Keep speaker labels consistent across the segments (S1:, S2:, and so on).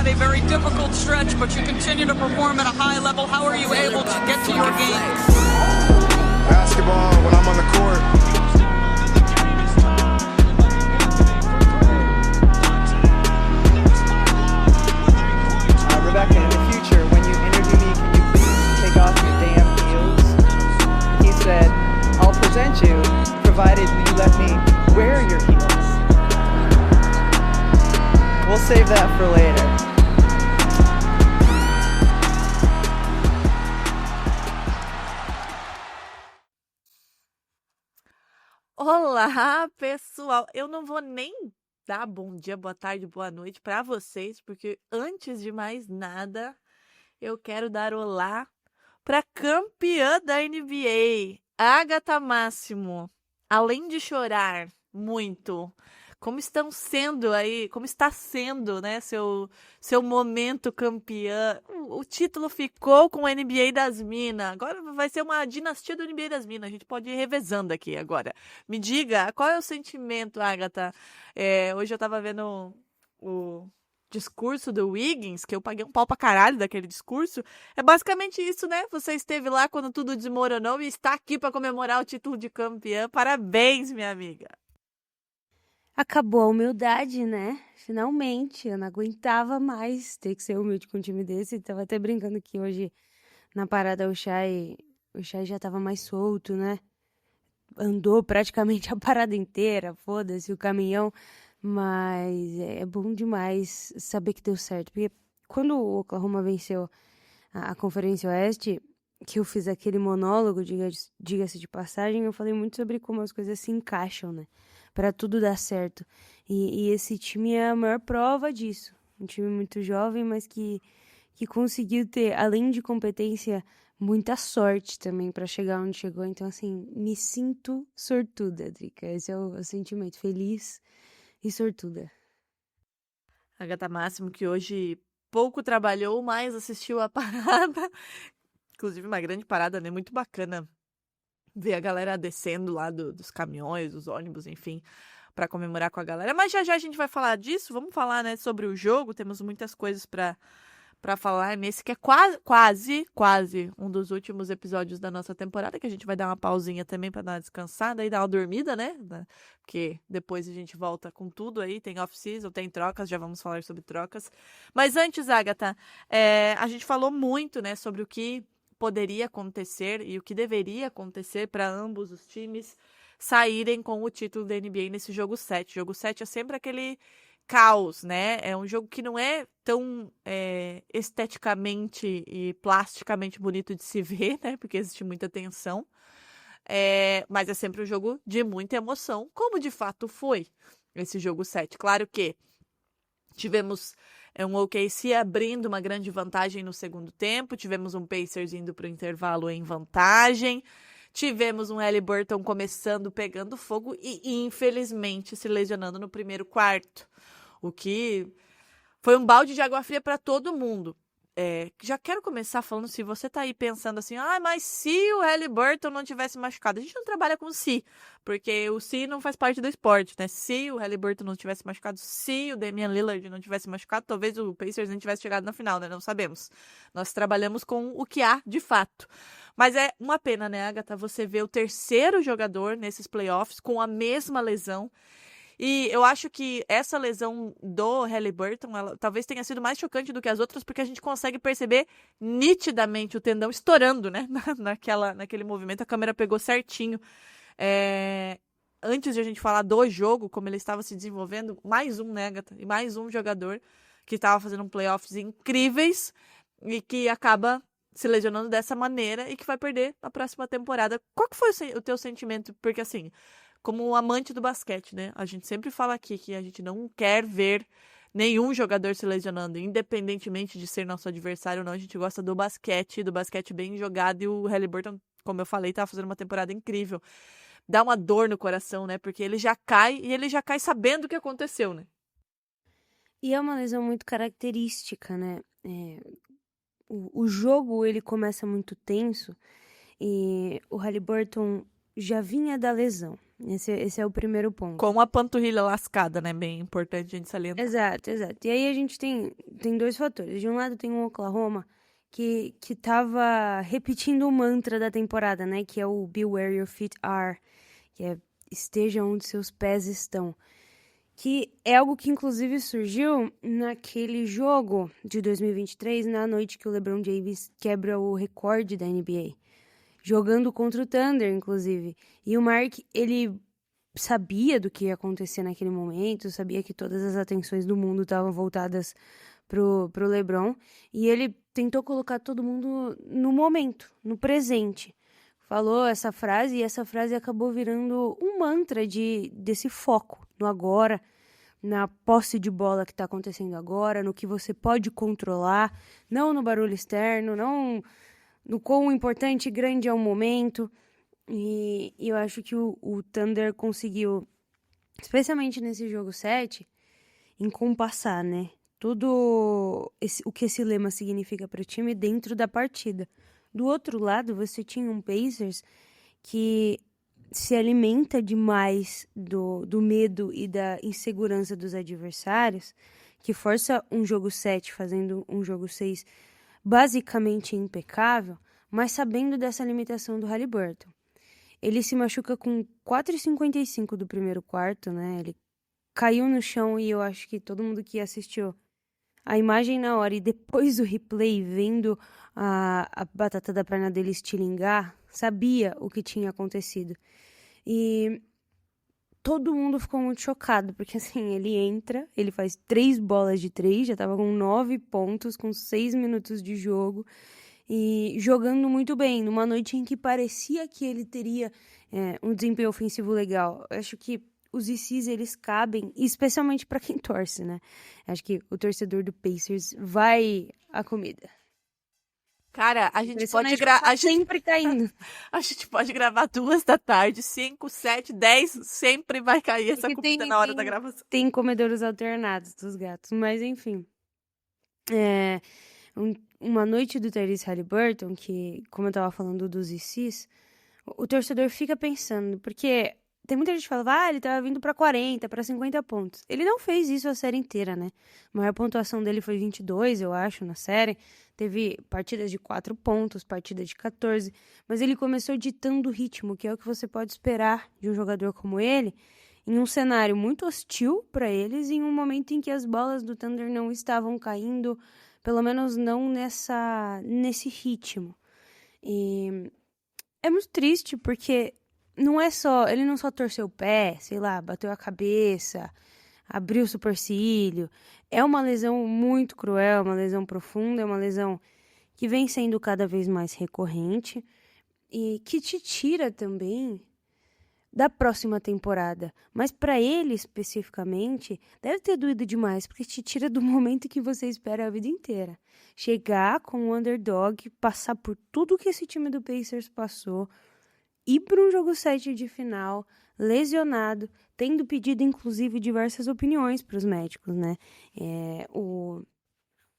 S1: had a very difficult stretch, but you continue to perform at a high level. How are you able to get to your game?
S2: Basketball, when I'm on the court.
S3: Rebecca, in the future, when you interview me, can you please take off your damn heels? He said, I'll present you, provided you let me wear your heels. We'll save that for later.
S4: Olá, pessoal! Eu não vou nem dar bom dia, boa tarde, boa noite para vocês, porque antes de mais nada, eu quero dar olá para campeã da NBA, Agatha Máximo. Além de chorar muito, como estão sendo aí, como está sendo, né, seu momento campeã? O título ficou com o NBA das Minas. Agora vai ser uma dinastia do NBA das Minas. A gente pode ir revezando aqui agora. Me diga, qual é o sentimento, Agatha? Hoje eu tava vendo o discurso do Wiggins, que eu paguei um pau pra caralho daquele discurso. É basicamente isso, né? Você esteve lá quando tudo desmoronou e está aqui para comemorar o título de campeã. Parabéns, minha amiga.
S5: Acabou a humildade, né? Finalmente, eu não aguentava mais ter que ser humilde com um time desse. Tava até brincando que hoje, na parada, o Shai já tava mais solto, né? Andou praticamente a parada inteira, foda-se o caminhão. Mas é bom demais saber que deu certo. Porque quando o Oklahoma venceu a Conferência Oeste, que eu fiz aquele monólogo, diga-se de passagem, eu falei muito sobre como as coisas se encaixam, né? Pra tudo dar certo. E esse time é a maior prova disso. Um time muito jovem, mas que conseguiu ter, além de competência, muita sorte também pra chegar onde chegou. Então, assim, me sinto sortuda, Drica. Esse é o sentimento. Feliz e sortuda.
S4: Agatha Máximo, que hoje pouco trabalhou, mas assistiu a parada. Inclusive, uma grande parada, né? Muito bacana ver a galera descendo lá dos caminhões, dos ônibus, enfim, para comemorar com a galera. Mas já a gente vai falar disso. Vamos falar, né, sobre o jogo. Temos muitas coisas para falar nesse que é quase um dos últimos episódios da nossa temporada, que a gente vai dar uma pausinha também para dar uma descansada e dar uma dormida, né? Porque depois a gente volta com tudo aí, tem off-season, tem trocas, já vamos falar sobre trocas. Mas antes, Agatha, a gente falou muito, né, sobre o que poderia acontecer e o que deveria acontecer para ambos os times saírem com o título da NBA nesse jogo 7. Jogo 7 é sempre aquele caos, né? É um jogo que não é tão esteticamente e plasticamente bonito de se ver, né? Porque existe muita tensão. Mas é sempre um jogo de muita emoção, como de fato foi esse jogo 7. Claro que tivemos um OKC abrindo uma grande vantagem no segundo tempo, tivemos um Pacers indo para o intervalo em vantagem, tivemos um Haliburton começando pegando fogo e infelizmente se lesionando no primeiro quarto, o que foi um balde de água fria para todo mundo. Já quero começar falando, se você tá aí pensando assim, mas se o Haliburton não tivesse machucado, a gente não trabalha com se, porque o se não faz parte do esporte, né? Se o Haliburton não tivesse machucado, se o Damian Lillard não tivesse machucado, talvez o Pacers nem tivesse chegado na final, né? Não sabemos. Nós trabalhamos com o que há de fato. Mas é uma pena, né, Agatha, você vê o terceiro jogador nesses playoffs com a mesma lesão. E eu acho que essa lesão do Haliburton, ela talvez tenha sido mais chocante do que as outras, porque a gente consegue perceber nitidamente o tendão estourando, né? Naquele movimento, a câmera pegou certinho. Antes de a gente falar do jogo, como ele estava se desenvolvendo, mais um, né, Agatha? E mais um jogador que estava fazendo playoffs incríveis e que acaba se lesionando dessa maneira e que vai perder a próxima temporada. Qual que foi o teu sentimento? Porque, assim, como amante do basquete, né? A gente sempre fala aqui que a gente não quer ver nenhum jogador se lesionando, independentemente de ser nosso adversário ou não. A gente gosta do basquete bem jogado, e o Haliburton, como eu falei, tava fazendo uma temporada incrível. Dá uma dor no coração, né? Porque ele já cai sabendo o que aconteceu, né?
S5: E é uma lesão muito característica, né? O jogo, ele começa muito tenso e o Haliburton já vinha da lesão. Esse é o primeiro ponto.
S4: Com a panturrilha lascada, né? Bem importante a gente salientar.
S5: Exato. E aí a gente tem dois fatores. De um lado tem o Oklahoma, que tava repetindo o mantra da temporada, né? Que é o Be Where Your Feet Are, que é esteja onde seus pés estão. Que é algo que inclusive surgiu naquele jogo de 2023, na noite que o LeBron James quebra o recorde da NBA. Jogando contra o Thunder, inclusive. E o Mark, ele sabia do que ia acontecer naquele momento, sabia que todas as atenções do mundo estavam voltadas pro LeBron, e ele tentou colocar todo mundo no momento, no presente. Falou essa frase, e essa frase acabou virando um mantra desse foco no agora, na posse de bola que está acontecendo agora, no que você pode controlar, não no barulho externo, não no quão importante e grande é o momento. E eu acho que o Thunder conseguiu, especialmente nesse jogo 7, encompassar, né? Tudo o que esse lema significa para o time dentro da partida. Do outro lado, você tinha um Pacers que se alimenta demais do medo e da insegurança dos adversários, que força um jogo 7 fazendo um jogo 6 basicamente impecável, mas sabendo dessa limitação do Haliburton. Ele se machuca com 4,55 do primeiro quarto, né? Ele caiu no chão e eu acho que todo mundo que assistiu a imagem na hora e depois do replay, vendo a batata da perna dele estilingar, sabia o que tinha acontecido. E todo mundo ficou muito chocado, porque assim, ele entra, ele faz 3 bolas de 3, já tava com 9 pontos, com 6 minutos de jogo, e jogando muito bem, numa noite em que parecia que ele teria um desempenho ofensivo legal. Eu acho que os ICs, eles cabem, especialmente para quem torce, né? Acho que o torcedor do Pacers vai à comida.
S4: Cara, a gente pode gravar.
S5: Sempre caindo.
S4: A gente pode gravar 2 da tarde, 5, 7, 10, sempre vai cair essa comida na hora da gravação.
S5: Tem comedouros alternados dos gatos, mas enfim. Uma noite do Tyrese Haliburton, que, como eu tava falando dos ICs, o torcedor fica pensando, porque tem muita gente que fala, ele tava vindo pra 40, pra 50 pontos. Ele não fez isso a série inteira, né? A maior pontuação dele foi 22, eu acho, na série. Teve partidas de 4 pontos, partidas de 14, mas ele começou ditando o ritmo, que é o que você pode esperar de um jogador como ele, em um cenário muito hostil para eles, em um momento em que as bolas do Thunder não estavam caindo, pelo menos não nesse ritmo. E é muito triste, porque ele não só torceu o pé, sei lá, bateu a cabeça, abriu o supercílio. É uma lesão muito cruel, uma lesão profunda, é uma lesão que vem sendo cada vez mais recorrente e que te tira também da próxima temporada. Mas para ele, especificamente, deve ter doído demais, porque te tira do momento que você espera a vida inteira. Chegar com o underdog, passar por tudo que esse time do Pacers passou, ir para um jogo 7 de final, lesionado, tendo pedido, inclusive, diversas opiniões para os médicos, né? O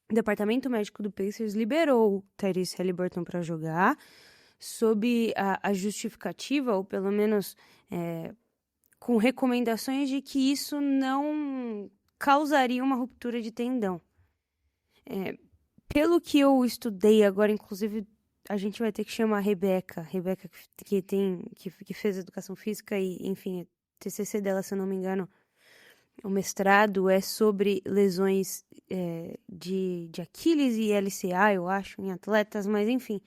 S5: departamento médico do Pacers liberou o Tyrese Haliburton para jogar, sob a justificativa, ou pelo menos com recomendações de que isso não causaria uma ruptura de tendão. Pelo que eu estudei agora, inclusive, a gente vai ter que chamar a Rebeca que fez educação física e, enfim, o TCC dela, se eu não me engano, o mestrado é sobre lesões de Aquiles e LCA, eu acho, em atletas, mas enfim,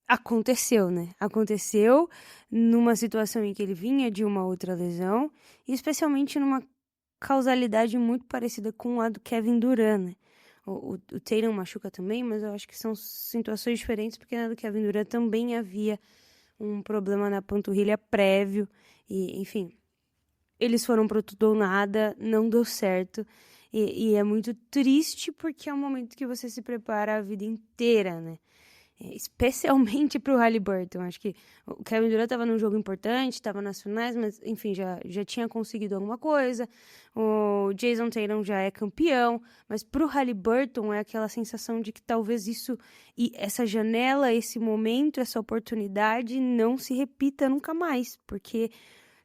S5: aconteceu, né? Aconteceu numa situação em que ele vinha de uma outra lesão, e especialmente numa causalidade muito parecida com a do Kevin Durant, né? O Tatum machuca também, mas eu acho que são situações diferentes, porque na do Kevin Durant também havia um problema na panturrilha prévio, e enfim, eles foram pro tudo ou nada, não deu certo, e é muito triste porque é um momento que você se prepara a vida inteira, né? especialmente para o Haliburton. Acho que o Kevin Durant estava num jogo importante, estava nas finais, mas enfim, já tinha conseguido alguma coisa. O Jason Tatum já é campeão, mas para o Haliburton é aquela sensação de que talvez isso, e essa janela, esse momento, essa oportunidade não se repita nunca mais, porque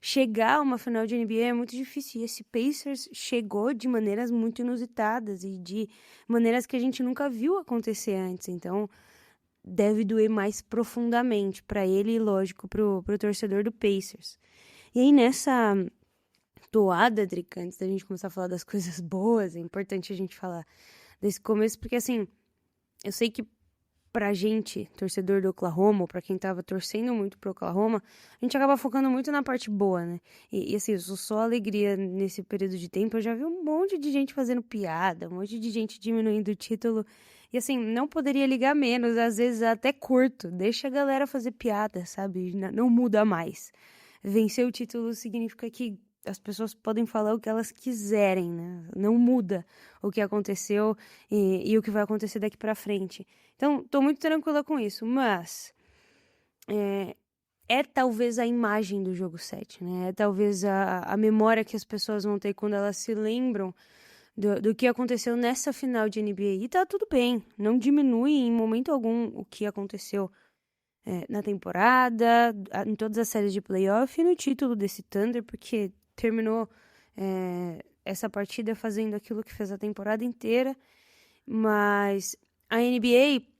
S5: chegar a uma final de NBA é muito difícil, e esse Pacers chegou de maneiras muito inusitadas e de maneiras que a gente nunca viu acontecer antes, então deve doer mais profundamente para ele e, lógico, pro torcedor do Pacers. E aí, nessa toada, Drica, antes da gente começar a falar das coisas boas, é importante a gente falar desse começo, porque, assim, eu sei que pra gente, torcedor do Oklahoma, ou pra quem tava torcendo muito pro Oklahoma, a gente acaba focando muito na parte boa, né? E assim, só alegria nesse período de tempo. Eu já vi um monte de gente fazendo piada, um monte de gente diminuindo o título. E assim, não poderia ligar menos, às vezes até curto. Deixa a galera fazer piada, sabe? Não muda mais. Vencer o título significa que as pessoas podem falar o que elas quiserem, né? Não muda o que aconteceu e o que vai acontecer daqui pra frente. Então, tô muito tranquila com isso, mas é talvez a imagem do jogo 7, né? É talvez a memória que as pessoas vão ter quando elas se lembram do que aconteceu nessa final de NBA. E tá tudo bem, não diminui em momento algum o que aconteceu na temporada, em todas as séries de playoff e no título desse Thunder, porque terminou essa partida fazendo aquilo que fez a temporada inteira, mas a NBA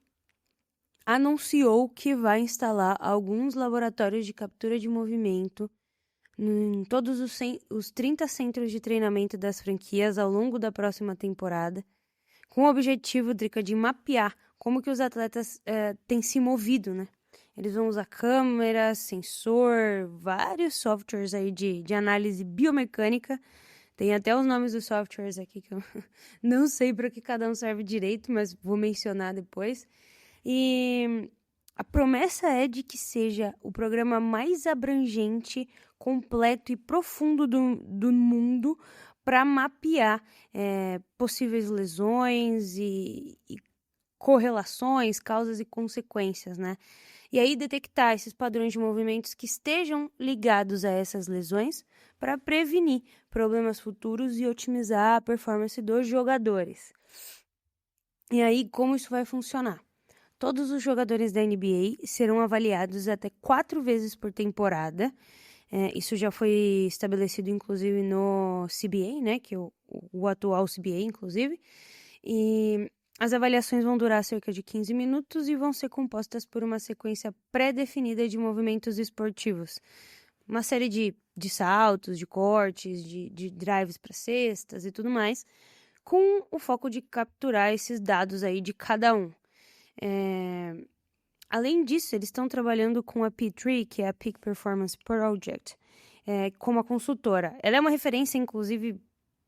S5: anunciou que vai instalar alguns laboratórios de captura de movimento em todos os 30 centros de treinamento das franquias ao longo da próxima temporada, com o objetivo, Drica, de mapear como que os atletas têm se movido, né? Eles vão usar câmera, sensor, vários softwares aí de análise biomecânica. Tem até os nomes dos softwares aqui que eu não sei para que cada um serve direito, mas vou mencionar depois. E a promessa é de que seja o programa mais abrangente, completo e profundo do mundo para mapear possíveis lesões e correlações, causas e consequências, né? E aí detectar esses padrões de movimentos que estejam ligados a essas lesões para prevenir problemas futuros e otimizar a performance dos jogadores. E aí, como isso vai funcionar? Todos os jogadores da NBA serão avaliados até 4 vezes por temporada. Isso já foi estabelecido, inclusive, no CBA, né? Que é o atual CBA, inclusive. E as avaliações vão durar cerca de 15 minutos e vão ser compostas por uma sequência pré-definida de movimentos esportivos. Uma série de saltos, de cortes, de drives para cestas e tudo mais, com o foco de capturar esses dados aí de cada um. Além disso, eles estão trabalhando com a P3, que é a Peak Performance Project, como a consultora. Ela é uma referência, inclusive,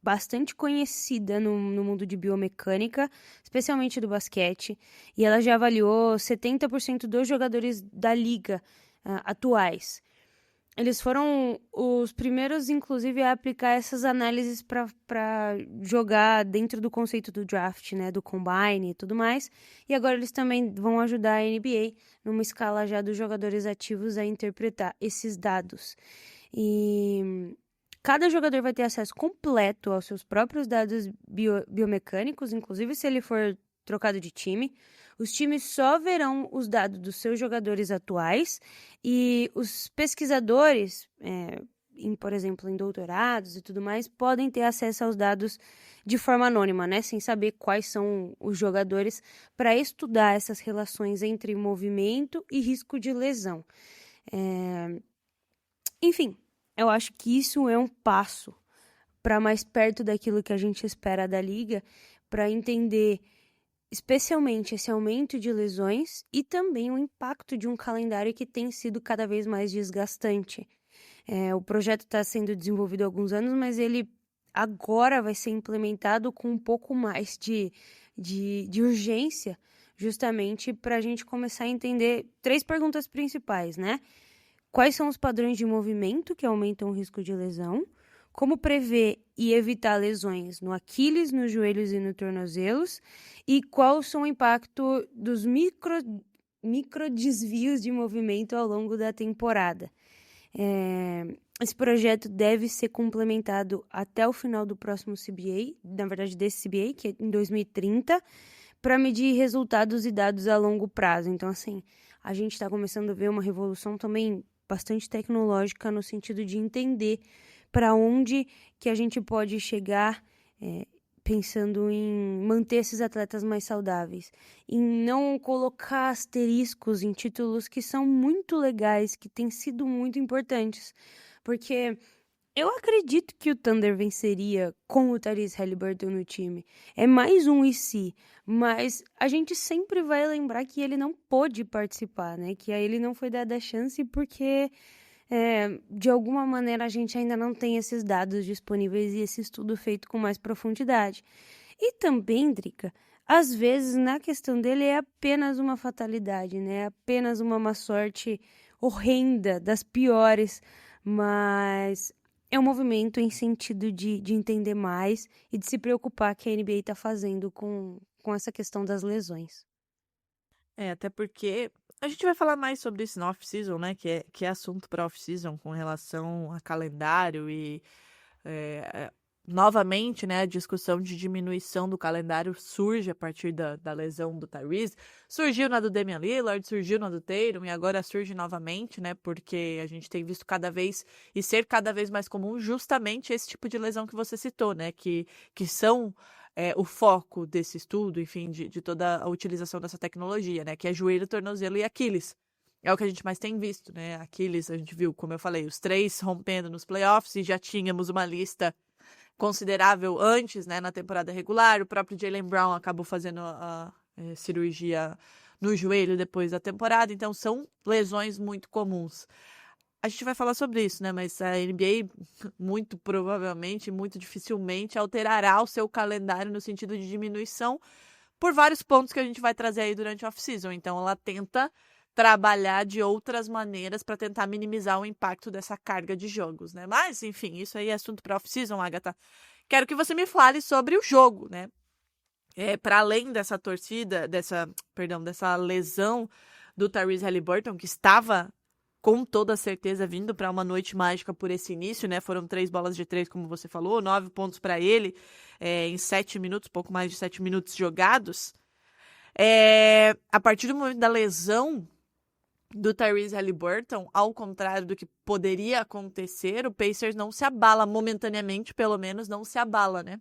S5: bastante conhecida no mundo de biomecânica, especialmente do basquete, e ela já avaliou 70% dos jogadores da liga atuais. Eles foram os primeiros, inclusive, a aplicar essas análises para jogar dentro do conceito do draft, né, do combine e tudo mais. E agora eles também vão ajudar a NBA numa escala já dos jogadores ativos a interpretar esses dados. E cada jogador vai ter acesso completo aos seus próprios dados biomecânicos, inclusive se ele for trocado de time. Os times só verão os dados dos seus jogadores atuais e os pesquisadores, por exemplo, em doutorados e tudo mais, podem ter acesso aos dados de forma anônima, né? Sem saber quais são os jogadores, para estudar essas relações entre movimento e risco de lesão. Enfim, eu acho que isso é um passo para mais perto daquilo que a gente espera da liga, para entender especialmente esse aumento de lesões e também o impacto de um calendário que tem sido cada vez mais desgastante. O projeto está sendo desenvolvido há alguns anos, mas ele agora vai ser implementado com um pouco mais de urgência, justamente para a gente começar a entender 3 perguntas principais, né? Quais são os padrões de movimento que aumentam o risco de lesão? Como prever e evitar lesões no Aquiles, nos joelhos e nos tornozelos? E qual são o impacto dos micro desvios de movimento ao longo da temporada. Esse projeto deve ser complementado até o final do próximo CBA, na verdade desse CBA, que é em 2030, para medir resultados e dados a longo prazo. Então, assim, a gente está começando a ver uma revolução também bastante tecnológica no sentido de entender para onde que a gente pode chegar pensando em manter esses atletas mais saudáveis, em não colocar asteriscos em títulos que são muito legais, que têm sido muito importantes, porque eu acredito que o Thunder venceria com o Tyrese Haliburton no time. É mais um e se, mas a gente sempre vai lembrar que ele não pôde participar, né? Que a ele não foi dada a chance porque de alguma maneira a gente ainda não tem esses dados disponíveis e esse estudo feito com mais profundidade. E também, Drica, às vezes na questão dele é apenas uma fatalidade, né? É apenas uma má sorte horrenda, das piores, mas é um movimento em sentido de entender mais e de se preocupar que a NBA está fazendo com essa questão das lesões.
S4: Até porque a gente vai falar mais sobre isso na off-season, né? Que é assunto para off-season com relação a calendário e novamente, né? A discussão de diminuição do calendário surge a partir da lesão do Tyrese. Surgiu na do Damian Lillard, surgiu na do Tatum e agora surge novamente, né? Porque a gente tem visto cada vez e ser cada vez mais comum justamente esse tipo de lesão que você citou, né? Que são o foco desse estudo, enfim, de toda a utilização dessa tecnologia, né? Que é joelho, tornozelo e Aquiles. É o que a gente mais tem visto, né? Aquiles, a gente viu, como eu falei, os 3 rompendo nos playoffs e já tínhamos uma lista considerável antes, né? Na temporada regular. O próprio Jaylen Brown acabou fazendo a cirurgia no joelho depois da temporada. Então, são lesões muito comuns. A gente vai falar sobre isso, né? Mas a NBA, muito provavelmente, muito dificilmente, alterará o seu calendário no sentido de diminuição por vários pontos que a gente vai trazer aí durante a off-season. Então, ela tenta trabalhar de outras maneiras para tentar minimizar o impacto dessa carga de jogos, né? Mas, enfim, isso aí é assunto para off-season, Agatha. Quero que você me fale sobre o jogo, né? Para além dessa dessa lesão do Tyrese Haliburton, que estava com toda certeza vindo para uma noite mágica por esse início, né? Foram 3 bolas de 3, como você falou, 9 pontos para ele em 7 minutos, pouco mais de 7 minutos jogados. A partir do momento da lesão do Tyrese Haliburton, ao contrário do que poderia acontecer, o Pacers não se abala momentaneamente, pelo menos não se abala, né?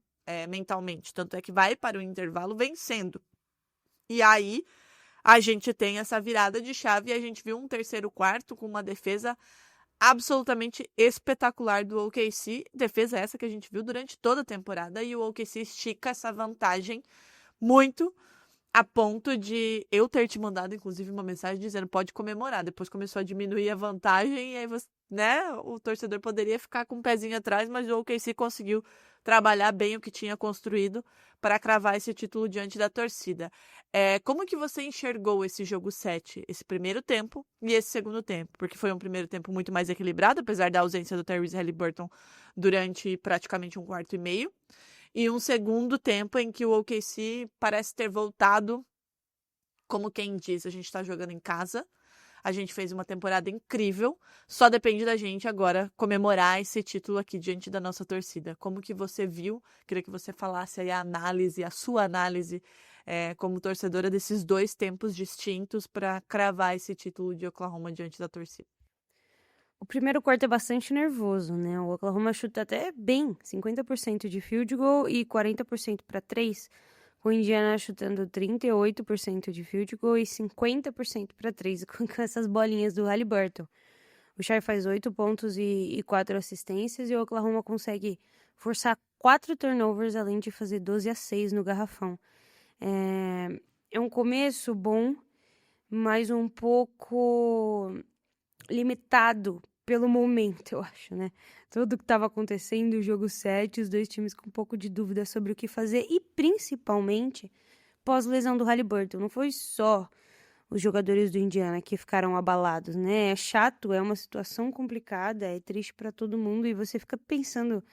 S4: Mentalmente. Tanto é que vai para o intervalo vencendo. E aí a gente tem essa virada de chave e a gente viu um terceiro quarto com uma defesa absolutamente espetacular do OKC. Defesa essa que a gente viu durante toda a temporada e o OKC estica essa vantagem muito a ponto de eu ter te mandado, inclusive, uma mensagem dizendo pode comemorar. Depois começou a diminuir a vantagem e aí você, né, o torcedor poderia ficar com um pezinho atrás, mas o OKC conseguiu trabalhar bem o que tinha construído para cravar esse título diante da torcida. Como que você enxergou esse jogo 7, esse primeiro tempo e esse segundo tempo? Porque foi um primeiro tempo muito mais equilibrado, apesar da ausência do Tyrese Haliburton durante praticamente um quarto e meio. E um segundo tempo em que o OKC parece ter voltado, como quem diz, a gente está jogando em casa, a gente fez uma temporada incrível, só depende da gente agora comemorar esse título aqui diante da nossa torcida. Como que você viu? Queria que você falasse aí a sua análise como torcedora desses 2 tempos distintos para cravar esse título de Oklahoma diante da torcida.
S5: O primeiro quarto é bastante nervoso, né? O Oklahoma chuta até bem, 50% de field goal e 40% para 3, com o Indiana chutando 38% de field goal e 50% para 3, com essas bolinhas do Haliburton. O Shai faz 8 pontos e 4 assistências e o Oklahoma consegue forçar 4 turnovers, além de fazer 12-6 no garrafão. É um começo bom, mas um pouco limitado pelo momento, eu acho, né? Tudo que estava acontecendo, o jogo 7, os 2 times com um pouco de dúvida sobre o que fazer e principalmente pós-lesão do Haliburton. Não foi só os jogadores do Indiana que ficaram abalados, né? É chato, é uma situação complicada, é triste para todo mundo e você fica pensando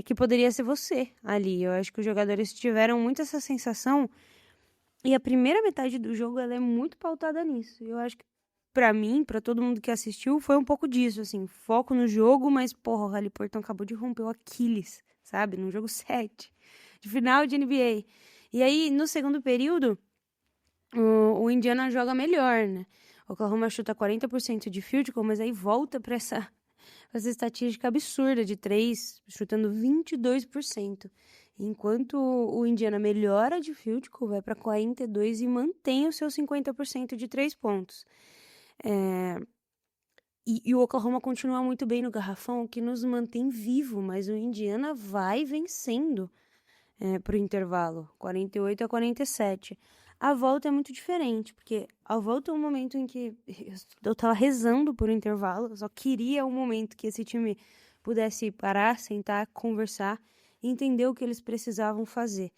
S5: que poderia ser você ali. Eu acho que os jogadores tiveram muito essa sensação E a primeira metade do jogo, ela é muito pautada nisso. Eu acho que, pra mim, pra todo mundo que assistiu, foi um pouco disso, assim. Foco no jogo, mas, porra, o Haliburton acabou de romper o Aquiles, sabe? Num jogo 7, de final de NBA. E aí, no segundo período, o Indiana joga melhor, né? O Oklahoma chuta 40% de field goal, mas aí volta pra essa estatística absurda de 3, chutando 22%. Enquanto o Indiana melhora de field goal, vai para 42% e mantém o seu 50% de 3 pontos. E o Oklahoma continua muito bem no garrafão, o que nos mantém vivo, mas o Indiana vai vencendo pro intervalo, 48-47. A volta é muito diferente, porque a volta é um momento em que eu tava rezando por intervalo, eu só queria um momento que esse time pudesse parar, sentar, conversar e entender o que eles precisavam fazer.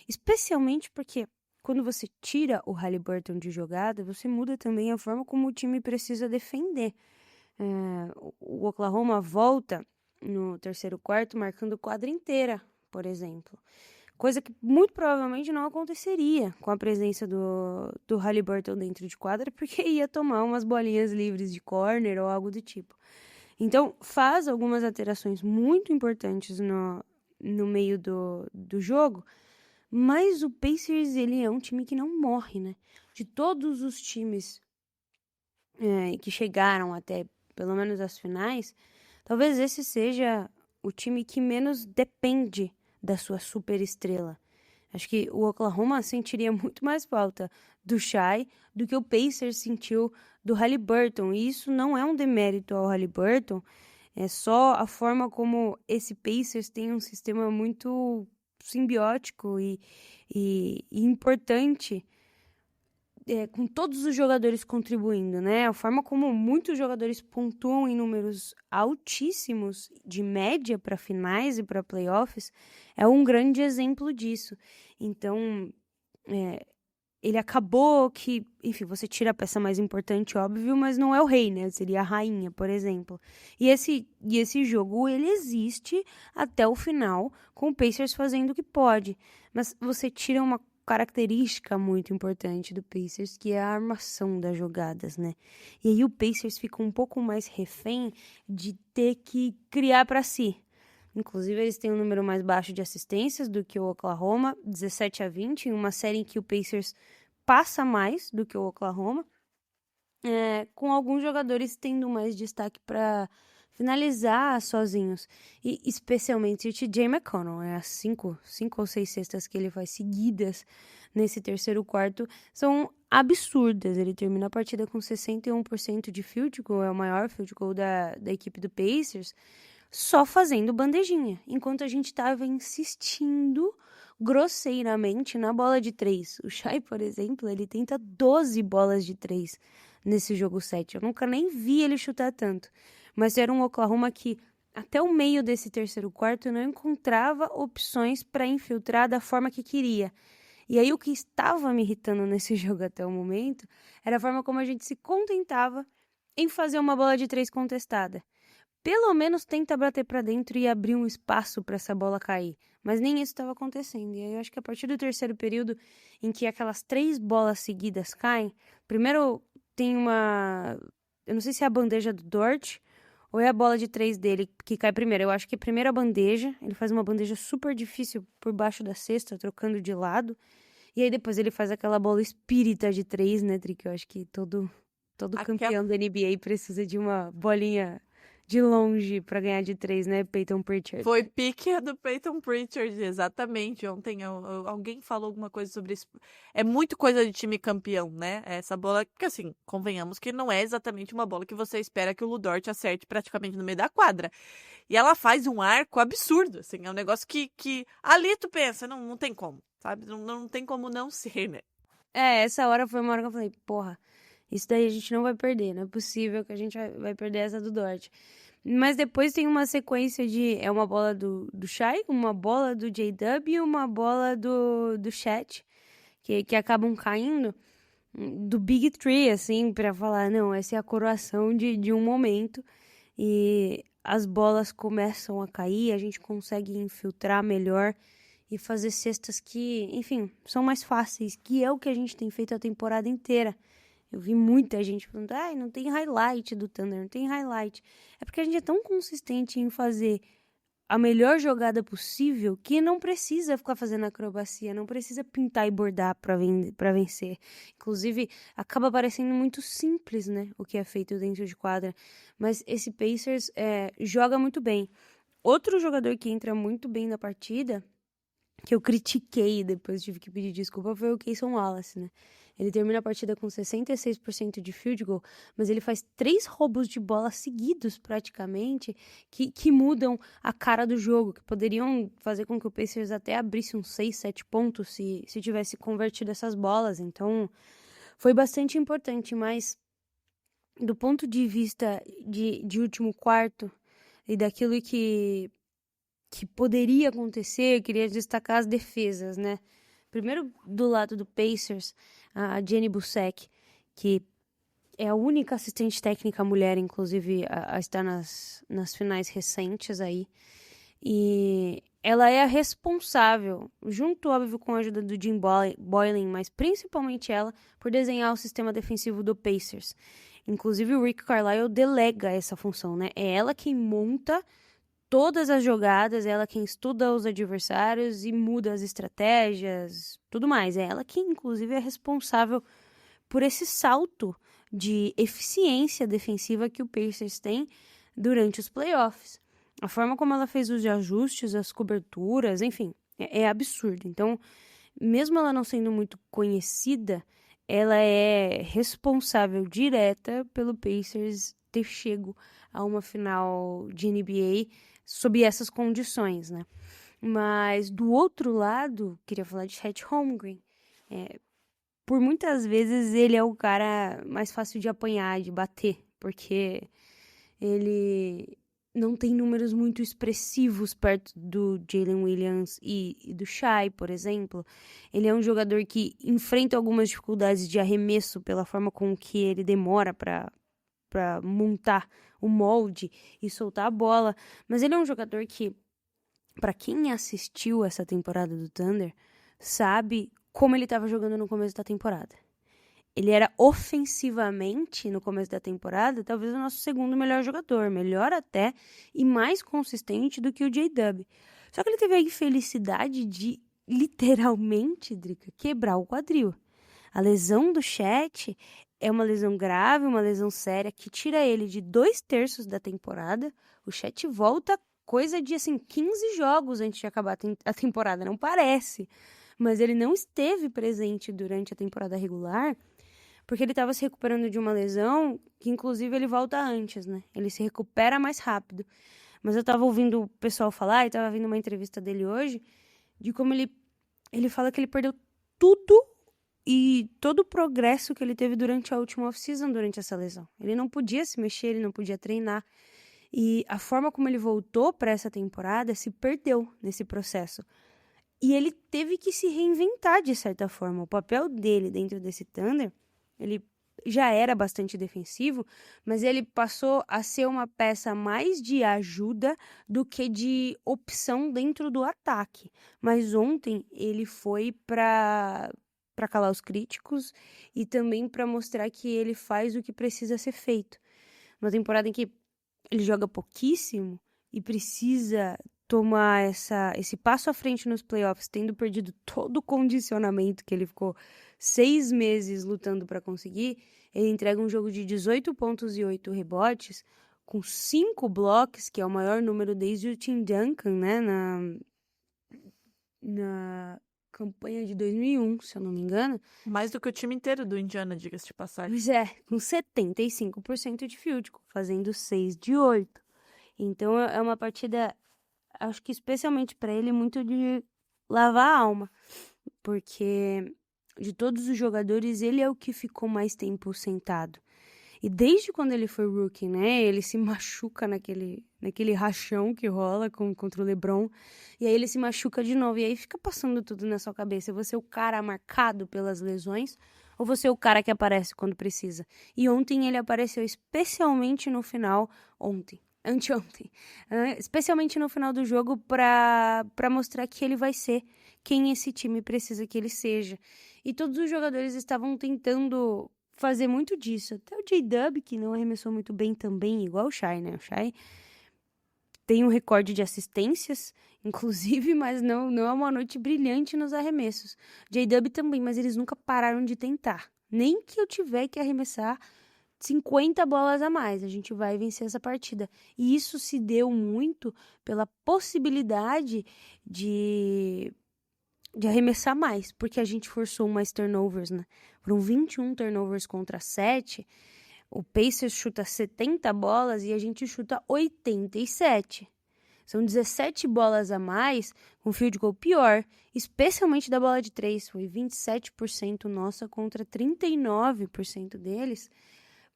S5: Especialmente porque quando você tira o Haliburton de jogada, você muda também a forma como o time precisa defender. O Oklahoma volta no terceiro quarto marcando quadra inteira, por exemplo. Coisa que muito provavelmente não aconteceria com a presença do Haliburton dentro de quadra, porque ia tomar umas bolinhas livres de corner ou algo do tipo. Então, faz algumas alterações muito importantes no meio do jogo, mas o Pacers, ele é um time que não morre, né? De todos os times que chegaram até, pelo menos, as finais, talvez esse seja o time que menos depende da sua super estrela. Acho que o Oklahoma sentiria muito mais falta do Shai do que o Pacers sentiu do Haliburton. E isso não é um demérito ao Haliburton, é só a forma como esse Pacers tem um sistema muito simbiótico e importante, com todos os jogadores contribuindo, né? A forma como muitos jogadores pontuam em números altíssimos de média para finais e para playoffs é um grande exemplo disso. Então, ele acabou que, enfim, você tira a peça mais importante, óbvio, mas não é o rei, né? Seria a rainha, por exemplo. E esse jogo, ele existe até o final, com o Pacers fazendo o que pode. Mas você tira uma característica muito importante do Pacers, que é a armação das jogadas, né? E aí o Pacers fica um pouco mais refém de ter que criar para si. Inclusive, eles têm um número mais baixo de assistências do que o Oklahoma, 17-20, em uma série em que o Pacers passa mais do que o Oklahoma, com alguns jogadores tendo mais destaque para finalizar sozinhos, e especialmente o TJ McConnell, as 5 ou 6 cestas que ele faz seguidas nesse terceiro quarto são absurdas. Ele termina a partida com 61% de field goal, é o maior field goal da equipe do Pacers, só fazendo bandejinha, enquanto a gente estava insistindo grosseiramente na bola de 3. O Shai, por exemplo, ele tenta 12 bolas de 3 nesse jogo 7. Eu nunca nem vi ele chutar tanto. Mas era um Oklahoma que, até o meio desse terceiro quarto, não encontrava opções para infiltrar da forma que queria. E aí o que estava me irritando nesse jogo até o momento era a forma como a gente se contentava em fazer uma bola de 3 contestada. Pelo menos tenta bater para dentro e abrir um espaço para essa bola cair. Mas nem isso estava acontecendo. E aí eu acho que a partir do terceiro período, em que aquelas 3 bolas seguidas caem, primeiro tem uma... Eu não sei se é a bandeja do Dort ou é a bola de 3 dele que cai primeiro. Eu acho que é primeiro a bandeja. Ele faz uma bandeja super difícil por baixo da cesta, trocando de lado. E aí depois ele faz aquela bola espírita de 3, né, Tri? Que eu acho que todo campeão da NBA precisa de uma bolinha de longe pra ganhar de 3, né, Peyton Pritchard?
S4: Foi pique do Peyton Pritchard, exatamente. Ontem alguém falou alguma coisa sobre isso. É muito coisa de time campeão, né? Essa bola, que assim, convenhamos que não é exatamente uma bola que você espera que o Lu Dort acerte praticamente no meio da quadra. E ela faz um arco absurdo, assim, é um negócio que ali tu pensa, não tem como, sabe? Não tem como não ser, né?
S5: Essa hora foi uma hora que eu falei, porra, isso daí a gente não vai perder, não é possível que a gente vai perder essa do Dort. Mas depois tem uma sequência de... É uma bola do Shai, uma bola do JW e uma bola do Chet, que acabam caindo do Big Three, assim, pra falar, não, essa é a coroação de um momento. E as bolas começam a cair, a gente consegue infiltrar melhor. e fazer cestas que, enfim, são mais fáceis, que é o que a gente tem feito a temporada inteira. Eu vi muita gente falando, não tem highlight do Thunder, não tem highlight. É porque a gente é tão consistente em fazer a melhor jogada possível que não precisa ficar fazendo acrobacia, não precisa pintar e bordar para vencer. Inclusive, acaba parecendo muito simples, né, o que é feito dentro de quadra. Mas esse Pacers joga muito bem. Outro jogador que entra muito bem na partida, que eu critiquei e depois tive que pedir desculpa, foi o Cason Wallace, né? Ele termina a partida com 66% de field goal, mas ele faz 3 roubos de bola seguidos, praticamente, que mudam a cara do jogo, que poderiam fazer com que o Pacers até abrisse uns 6, 7 pontos se tivesse convertido essas bolas. Então, foi bastante importante, mas do ponto de vista de último quarto e daquilo que poderia acontecer, eu queria destacar as defesas, né? Primeiro, do lado do Pacers, a Jenny Busek, que é a única assistente técnica mulher, inclusive, a estar nas finais recentes aí. E ela é a responsável, junto, óbvio, com a ajuda do Jim Boylan, mas principalmente ela, por desenhar o sistema defensivo do Pacers. Inclusive, o Rick Carlisle delega essa função, né? É ela quem monta todas as jogadas, é ela quem estuda os adversários e muda as estratégias, tudo mais. É ela quem, inclusive, é responsável por esse salto de eficiência defensiva que o Pacers tem durante os playoffs. A forma como ela fez os ajustes, as coberturas, enfim, é absurdo. Então, mesmo ela não sendo muito conhecida, ela é responsável direta pelo Pacers ter chego a uma final de NBA sob essas condições, né? Mas, do outro lado, queria falar de Chet Holmgren. Por muitas vezes, ele é o cara mais fácil de apanhar, de bater, porque ele não tem números muito expressivos perto do Jalen Williams e do Shai, por exemplo. Ele é um jogador que enfrenta algumas dificuldades de arremesso pela forma com que ele demora para montar o molde e soltar a bola. Mas ele é um jogador que, para quem assistiu essa temporada do Thunder, sabe como ele estava jogando no começo da temporada. Ele era ofensivamente, no começo da temporada, talvez o nosso segundo melhor jogador, melhor até e mais consistente do que o J-Dub. Só que ele teve a infelicidade de, literalmente, Drica, quebrar o quadril. A lesão do Chet é uma lesão grave, uma lesão séria, que tira ele de 2/3 da temporada. O Chet volta coisa de, 15 jogos antes de acabar a temporada, não parece. Mas ele não esteve presente durante a temporada regular, porque ele estava se recuperando de uma lesão que, inclusive, ele volta antes, né? Ele se recupera mais rápido. Mas eu estava ouvindo o pessoal falar, e estava vendo uma entrevista dele hoje, de como ele fala que ele perdeu tudo e todo o progresso que ele teve durante a última off-season, durante essa lesão. Ele não podia se mexer, ele não podia treinar. E a forma como ele voltou para essa temporada se perdeu nesse processo. E ele teve que se reinventar de certa forma. O papel dele dentro desse Thunder, ele já era bastante defensivo, mas ele passou a ser uma peça mais de ajuda do que de opção dentro do ataque. Mas ontem ele foi para calar os críticos e também para mostrar que ele faz o que precisa ser feito. Uma temporada em que ele joga pouquíssimo e precisa tomar esse passo à frente nos playoffs, tendo perdido todo o condicionamento que ele ficou 6 meses lutando para conseguir. Ele entrega um jogo de 18 pontos e 8 rebotes, com 5 blocos, que é o maior número desde o Tim Duncan, né, na campanha de 2001, se eu não me engano.
S4: Mais do que o time inteiro do Indiana, diga-se de passagem.
S5: Pois é, com 75% de field goal, fazendo 6 de 8. Então é uma partida, acho que especialmente para ele, muito de lavar a alma, porque de todos os jogadores, ele é o que ficou mais tempo sentado. E desde quando ele foi rookie, né, ele se machuca naquele rachão que rola contra o LeBron, e aí ele se machuca de novo, e aí fica passando tudo na sua cabeça. Você é o cara marcado pelas lesões, ou você é o cara que aparece quando precisa? E ontem ele apareceu especialmente no final, anteontem, especialmente no final do jogo, pra mostrar que ele vai ser quem esse time precisa que ele seja. E todos os jogadores estavam tentando fazer muito disso. Até o J-Dub, que não arremessou muito bem também, igual o Shai, né? O Shai tem um recorde de assistências, inclusive, mas não é uma noite brilhante nos arremessos. J-Dub também, mas eles nunca pararam de tentar. Nem que eu tiver que arremessar 50 bolas a mais, a gente vai vencer essa partida. E isso se deu muito pela possibilidade de arremessar mais, porque a gente forçou mais turnovers, né? Foram 21 turnovers contra 7. O Pacers chuta 70 bolas e a gente chuta 87. São 17 bolas a mais, com field goal pior, especialmente da bola de 3. Foi 27% nossa contra 39% deles,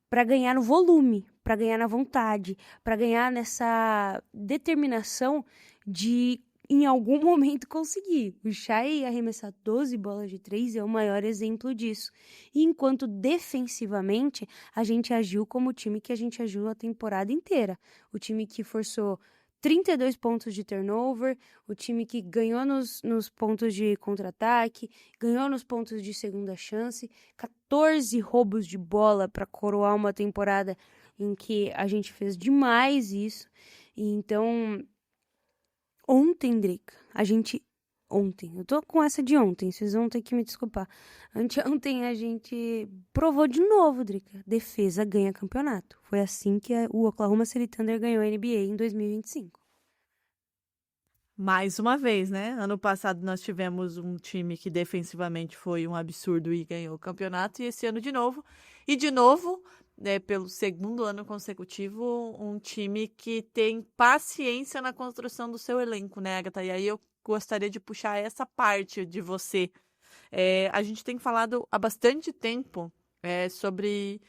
S5: para ganhar no volume, para ganhar na vontade, para ganhar nessa determinação de, em algum momento, conseguir. O Shai arremessar 12 bolas de 3 é o maior exemplo disso. E enquanto defensivamente, a gente agiu como o time que a gente agiu a temporada inteira. O time que forçou 32 pontos de turnover, o time que ganhou nos pontos de contra-ataque, ganhou nos pontos de segunda chance, 14 roubos de bola para coroar uma temporada em que a gente fez demais isso. E então, ontem, Drica, eu tô com essa de ontem, vocês vão ter que me desculpar. Anteontem a gente provou de novo, Drica, defesa ganha campeonato. Foi assim que o Oklahoma City Thunder ganhou a NBA em 2025.
S4: Mais uma vez, né? Ano passado nós tivemos um time que defensivamente foi um absurdo e ganhou o campeonato, e esse ano de novo. E de novo, pelo segundo ano consecutivo, um time que tem paciência na construção do seu elenco, né, Agatha? E aí eu gostaria de puxar essa parte de você. A gente tem falado há bastante tempo sobre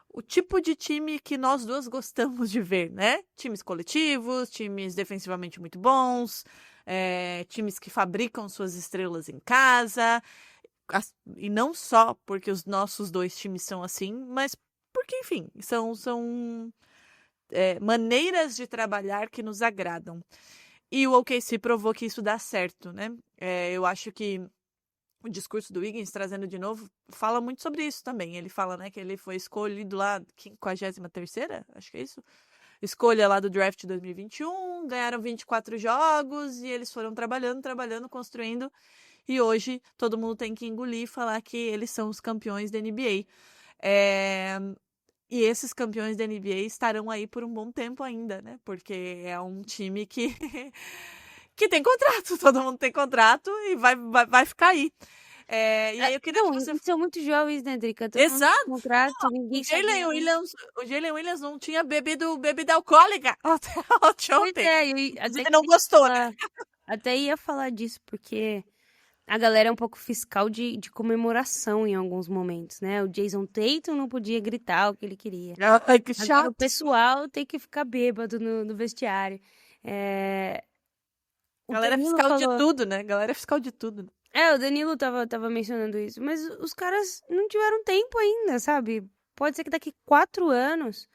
S4: o tipo de time que nós duas gostamos de ver, né? Times coletivos, times defensivamente muito bons, times que fabricam suas estrelas em casa, e não só porque os nossos dois times são assim, mas porque, enfim, são maneiras de trabalhar que nos agradam. E o OKC provou que isso dá certo, né? Eu acho que o discurso do Wiggins, trazendo de novo, fala muito sobre isso também. Ele fala, né, que ele foi escolhido lá, 53ª, acho que é isso? Escolha lá do draft de 2021, ganharam 24 jogos e eles foram trabalhando, construindo. E hoje todo mundo tem que engolir e falar que eles são os campeões da NBA. E esses campeões da NBA estarão aí por um bom tempo ainda, né? Porque é um time que tem contrato, todo mundo tem contrato e vai ficar aí. E aí eu queria que você...
S5: São muito jovens, né, Drica?
S4: Exato.
S5: Contrato, ninguém
S4: O Jalen Williams não tinha bebido bebida alcoólica até ontem. Ele não gostou, né?
S5: Até ia falar disso, porque a galera é um pouco fiscal de comemoração em alguns momentos, né? O Jason Tatum não podia gritar o que ele queria.
S4: Ai, que chato.
S5: Agora, o pessoal tem que ficar bêbado no vestiário.
S4: Galera fiscal de tudo, né? Galera fiscal de tudo.
S5: O Danilo tava mencionando isso, mas os caras não tiveram tempo ainda, sabe? Pode ser que daqui 4 anos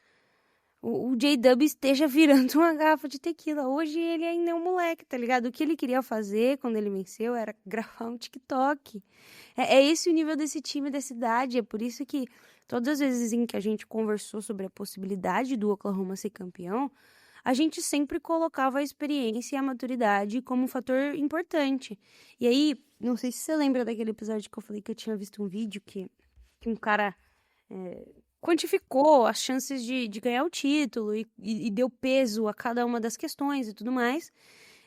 S5: o J-Dub esteja virando uma garrafa de tequila. Hoje ele ainda é um moleque, tá ligado? O que ele queria fazer quando ele venceu era gravar um TikTok. É esse o nível desse time, dessa idade. É por isso que todas as vezes em que a gente conversou sobre a possibilidade do Oklahoma ser campeão, a gente sempre colocava a experiência e a maturidade como um fator importante. E aí, não sei se você lembra daquele episódio que eu falei que eu tinha visto um vídeo que um cara quantificou as chances de ganhar o título e deu peso a cada uma das questões e tudo mais.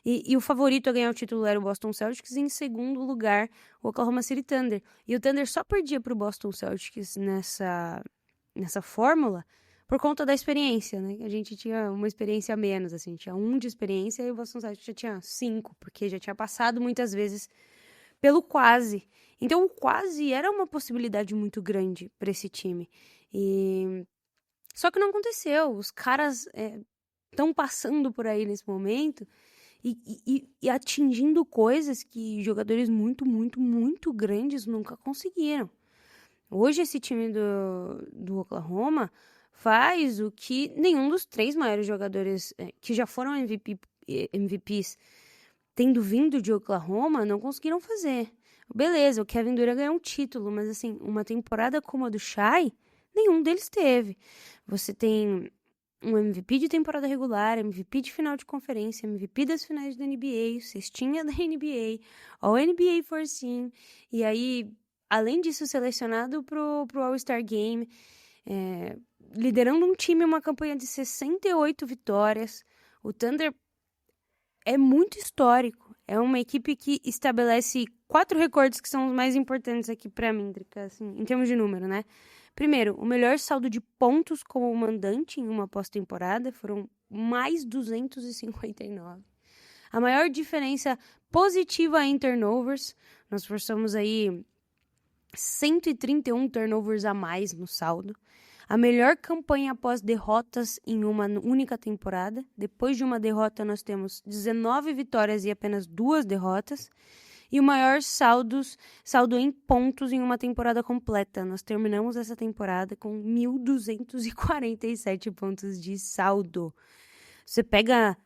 S5: E o favorito a ganhar o título era o Boston Celtics, e em segundo lugar o Oklahoma City Thunder. E o Thunder só perdia para o Boston Celtics nessa fórmula por conta da experiência, né? A gente tinha uma experiência a menos, assim, tinha 1 de experiência e o Boston Celtics já tinha 5, porque já tinha passado muitas vezes pelo quase. Então o quase era uma possibilidade muito grande para esse time. Só que não aconteceu. Os caras estão passando por aí nesse momento e atingindo coisas que jogadores muito, muito, muito grandes nunca conseguiram. Hoje esse time do Oklahoma faz o que nenhum dos 3 maiores jogadores que já foram MVPs, tendo vindo de Oklahoma, não conseguiram fazer. Beleza, o Kevin Durant ganhou um título, mas assim, uma temporada como a do Shai, nenhum deles teve. Você tem um MVP de temporada regular, MVP de final de conferência, MVP das finais da NBA, cestinha da NBA, All-NBA First Team, e aí, além disso, selecionado pro All-Star Game, liderando um time, uma campanha de 68 vitórias. O Thunder é muito histórico. É uma equipe que estabelece 4 recordes que são os mais importantes aqui pra mim, Drica, assim, em termos de número, né? Primeiro, o melhor saldo de pontos como mandante em uma pós-temporada foram mais 259. A maior diferença positiva em turnovers, nós forçamos aí 131 turnovers a mais no saldo. A melhor campanha após derrotas em uma única temporada. Depois de uma derrota, nós temos 19 vitórias e apenas 2 derrotas. E o maior saldo em pontos em uma temporada completa. Nós terminamos essa temporada com 1.247 pontos de saldo. Você pega,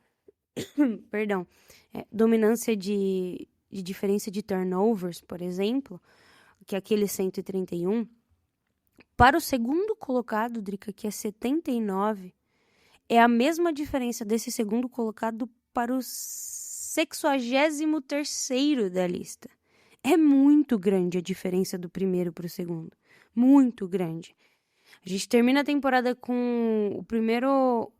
S5: dominância de diferença de turnovers, por exemplo, que é aquele 131, para o segundo colocado, Drica, que é 79, é a mesma diferença desse segundo colocado para o 63º da lista. É muito grande a diferença do primeiro para o segundo. Muito grande. A gente termina a temporada com o primeiro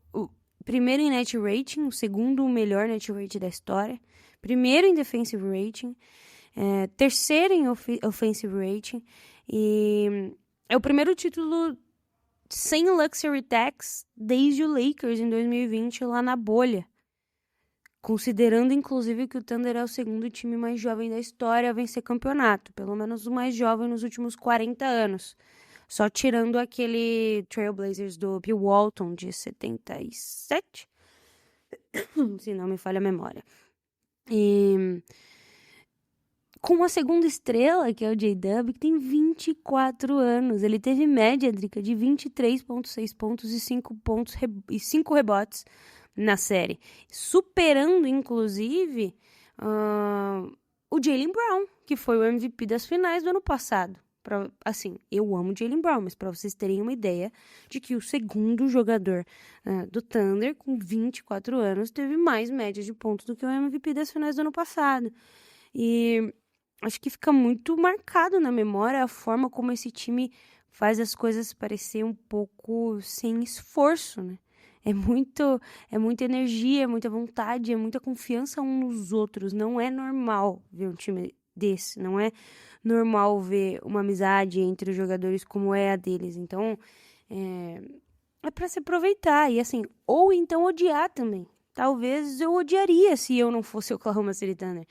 S5: em net rating, o segundo melhor net rating da história, primeiro em defensive rating, terceiro em offensive rating, e é o primeiro título sem luxury tax desde o Lakers em 2020, lá na bolha. Considerando, inclusive, que o Thunder é o segundo time mais jovem da história a vencer campeonato. Pelo menos o mais jovem nos últimos 40 anos. Só tirando aquele Trailblazers do Bill Walton, de 77. Se não me falha a memória. E com a segunda estrela, que é o J-Dub, que tem 24 anos. Ele teve média, Drica, de 23,6 pontos e 5 rebotes na série, superando, inclusive, o Jaylen Brown, que foi o MVP das finais do ano passado. Assim, eu amo o Jaylen Brown, mas para vocês terem uma ideia de que o segundo jogador do Thunder, com 24 anos, teve mais média de pontos do que o MVP das finais do ano passado. E acho que fica muito marcado na memória a forma como esse time faz as coisas parecer um pouco sem esforço, né? É muita energia, é muita vontade, é muita confiança uns nos outros. Não é normal ver um time desse. Não é normal ver uma amizade entre os jogadores como é a deles. Então, é pra se aproveitar. E assim, ou então odiar também. Talvez eu odiaria se eu não fosse o Oklahoma City Thunder.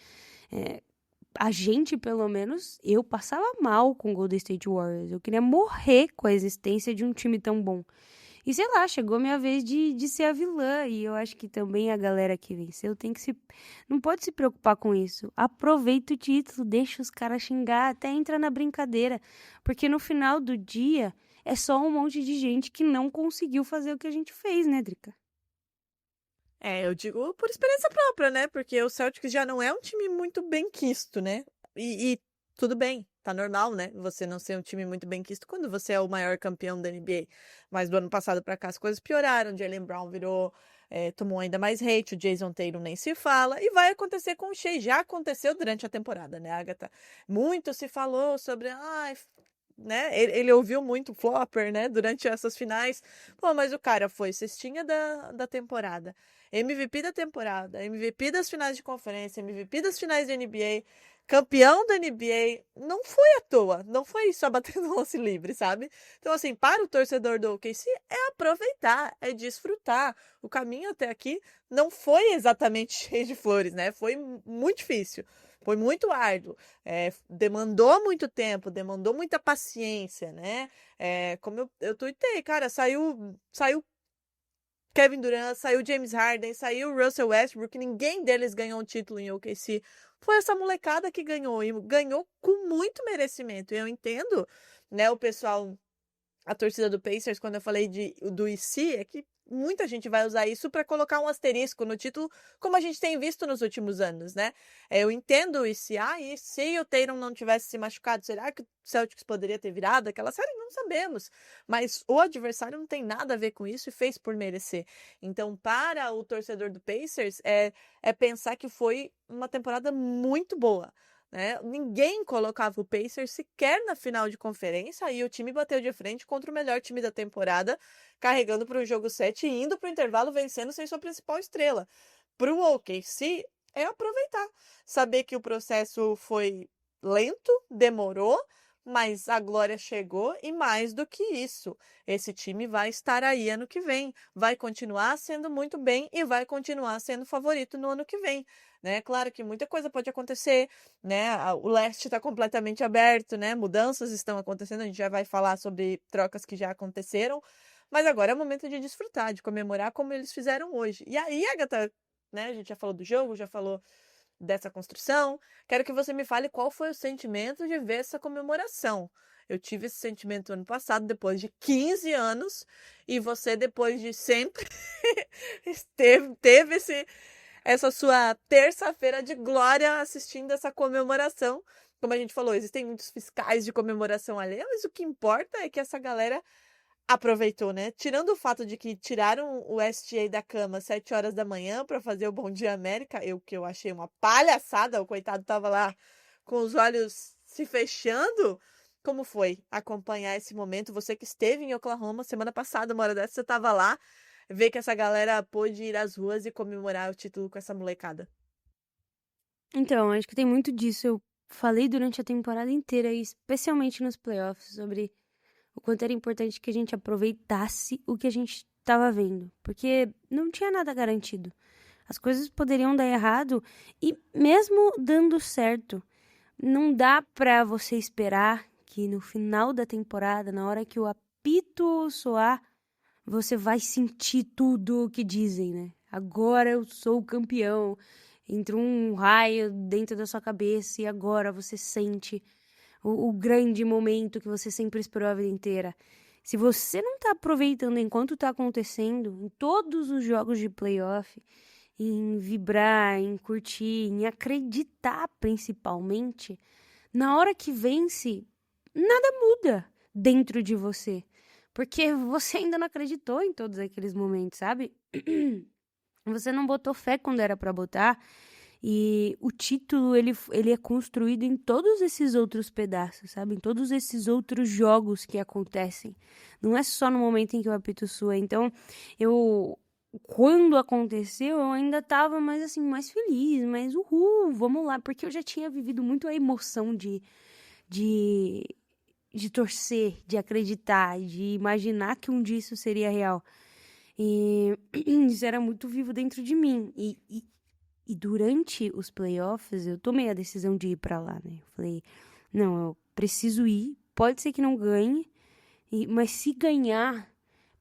S5: A gente, pelo menos, eu passava mal com o Golden State Warriors. Eu queria morrer com a existência de um time tão bom. E sei lá, chegou a minha vez de ser a vilã. E eu acho que também a galera que venceu não pode se preocupar com isso. Aproveita o título, deixa os caras xingar, até entra na brincadeira. Porque no final do dia, é só um monte de gente que não conseguiu fazer o que a gente fez, né, Drica?
S4: Eu digo por experiência própria, né? Porque o Celtics já não é um time muito benquisto, né? E tudo bem, tá normal, né? Você não ser um time muito benquisto quando você é o maior campeão da NBA. Mas do ano passado pra cá as coisas pioraram. Jaylen Brown tomou ainda mais hate, o Jason Tatum nem se fala. E vai acontecer com o Shai. Já aconteceu durante a temporada, né, Agatha? Muito se falou sobre... né? Ele ouviu muito flopper, né? Durante essas finais. Pô, mas o cara foi cestinha da temporada, MVP da temporada, MVP das finais de conferência, MVP das finais da NBA, campeão da NBA. Não foi à toa, não foi só batendo lance livre, sabe? Então, assim, para o torcedor do OKC é aproveitar, é desfrutar. O caminho até aqui não foi exatamente cheio de flores, né? Foi muito difícil. Foi muito árduo, demandou muito tempo, demandou muita paciência, né? Como eu tuitei, cara, saiu Kevin Durant, saiu James Harden, saiu Russell Westbrook, ninguém deles ganhou um título em OKC. Foi essa molecada que ganhou, e ganhou com muito merecimento. Eu entendo, né, o pessoal a torcida do Pacers, quando eu falei do IC, é que muita gente vai usar isso para colocar um asterisco no título, como a gente tem visto nos últimos anos, né? Eu entendo o IC, e se o Tatum não tivesse se machucado, será que o Celtics poderia ter virado aquela série? Não sabemos. Mas o adversário não tem nada a ver com isso e fez por merecer. Então, para o torcedor do Pacers, é pensar que foi uma temporada muito boa. Né? Ninguém colocava o Pacers sequer na final de conferência e o time bateu de frente contra o melhor time da temporada, carregando para o jogo 7 e indo para o intervalo vencendo sem sua principal estrela. Para o OKC é aproveitar, saber que o processo foi lento, demorou, mas a glória chegou e mais do que isso, esse time vai estar aí ano que vem, vai continuar sendo muito bem e vai continuar sendo favorito no ano que vem. Né? Claro que muita coisa pode acontecer, né? O leste está completamente aberto, né? Mudanças estão acontecendo, a gente já vai falar sobre trocas que já aconteceram, mas agora é o momento de desfrutar, de comemorar como eles fizeram hoje. E aí, Agatha, né? A gente já falou do jogo, já falou dessa construção. Quero que você me fale qual foi o sentimento de ver essa comemoração. Eu tive esse sentimento ano passado, depois de 15 anos, e você, depois de sempre, teve essa sua terça-feira de glória assistindo essa comemoração. Como a gente falou, existem muitos fiscais de comemoração alheia, mas o que importa é que essa galera aproveitou, né? Tirando o fato de que tiraram o SGA da cama às 7 horas da manhã para fazer o Bom Dia América, que eu achei uma palhaçada, o coitado tava lá com os olhos se fechando. Como foi acompanhar esse momento? Você que esteve em Oklahoma semana passada, uma hora dessa, você tava lá, ver que essa galera pôde ir às ruas e comemorar o título com essa molecada.
S5: Então, acho que tem muito disso. Eu falei durante a temporada inteira, e especialmente nos playoffs, sobre o quanto era importante que a gente aproveitasse o que a gente estava vendo. Porque não tinha nada garantido. As coisas poderiam dar errado e mesmo dando certo, não dá pra você esperar que no final da temporada, na hora que o apito soar, você vai sentir tudo o que dizem, né? Agora eu sou o campeão. Entra um raio dentro da sua cabeça e agora você sente o grande momento que você sempre esperou a vida inteira. Se você não tá aproveitando enquanto tá acontecendo, em todos os jogos de playoff, em vibrar, em curtir, em acreditar principalmente, na hora que vence, nada muda dentro de você. Porque você ainda não acreditou em todos aqueles momentos, sabe? Você não botou fé quando era pra botar. E o título, ele é construído em todos esses outros pedaços, sabe? Em todos esses outros jogos que acontecem. Não é só no momento em que o apito soa. Então, quando aconteceu, eu ainda tava mais feliz, mais uhul, vamos lá. Porque eu já tinha vivido muito a emoção de torcer, de acreditar, de imaginar que um dia isso seria real. E isso era muito vivo dentro de mim. E durante os playoffs, eu tomei a decisão de ir pra lá, né? Eu falei, não, eu preciso ir. Pode ser que não ganhe, mas se ganhar,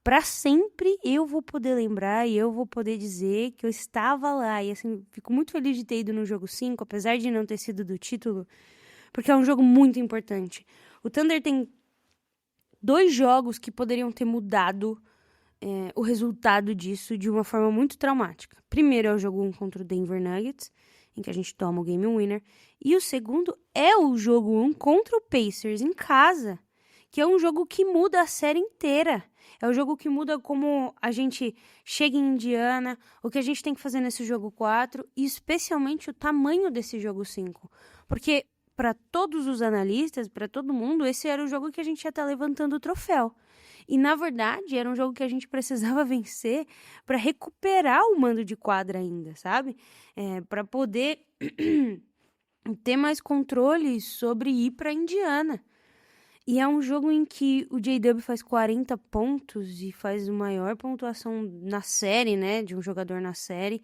S5: pra sempre eu vou poder lembrar e eu vou poder dizer que eu estava lá. E assim, fico muito feliz de ter ido no jogo 5, apesar de não ter sido do título, porque é um jogo muito importante. O Thunder tem 2 jogos que poderiam ter mudado o resultado disso de uma forma muito traumática. Primeiro é o jogo 1 contra o Denver Nuggets, em que a gente toma o game winner. E o segundo é o jogo 1 contra o Pacers em casa, que é um jogo que muda a série inteira. É o jogo que muda como a gente chega em Indiana, o que a gente tem que fazer nesse jogo 4 e especialmente o tamanho desse jogo 5. Porque para todos os analistas, para todo mundo, esse era o jogo que a gente ia estar levantando o troféu. E, na verdade, era um jogo que a gente precisava vencer para recuperar o mando de quadra ainda, sabe? Para poder ter mais controle sobre ir para Indiana. E é um jogo em que o J-Dub faz 40 pontos e faz a maior pontuação na série, né? De um jogador na série.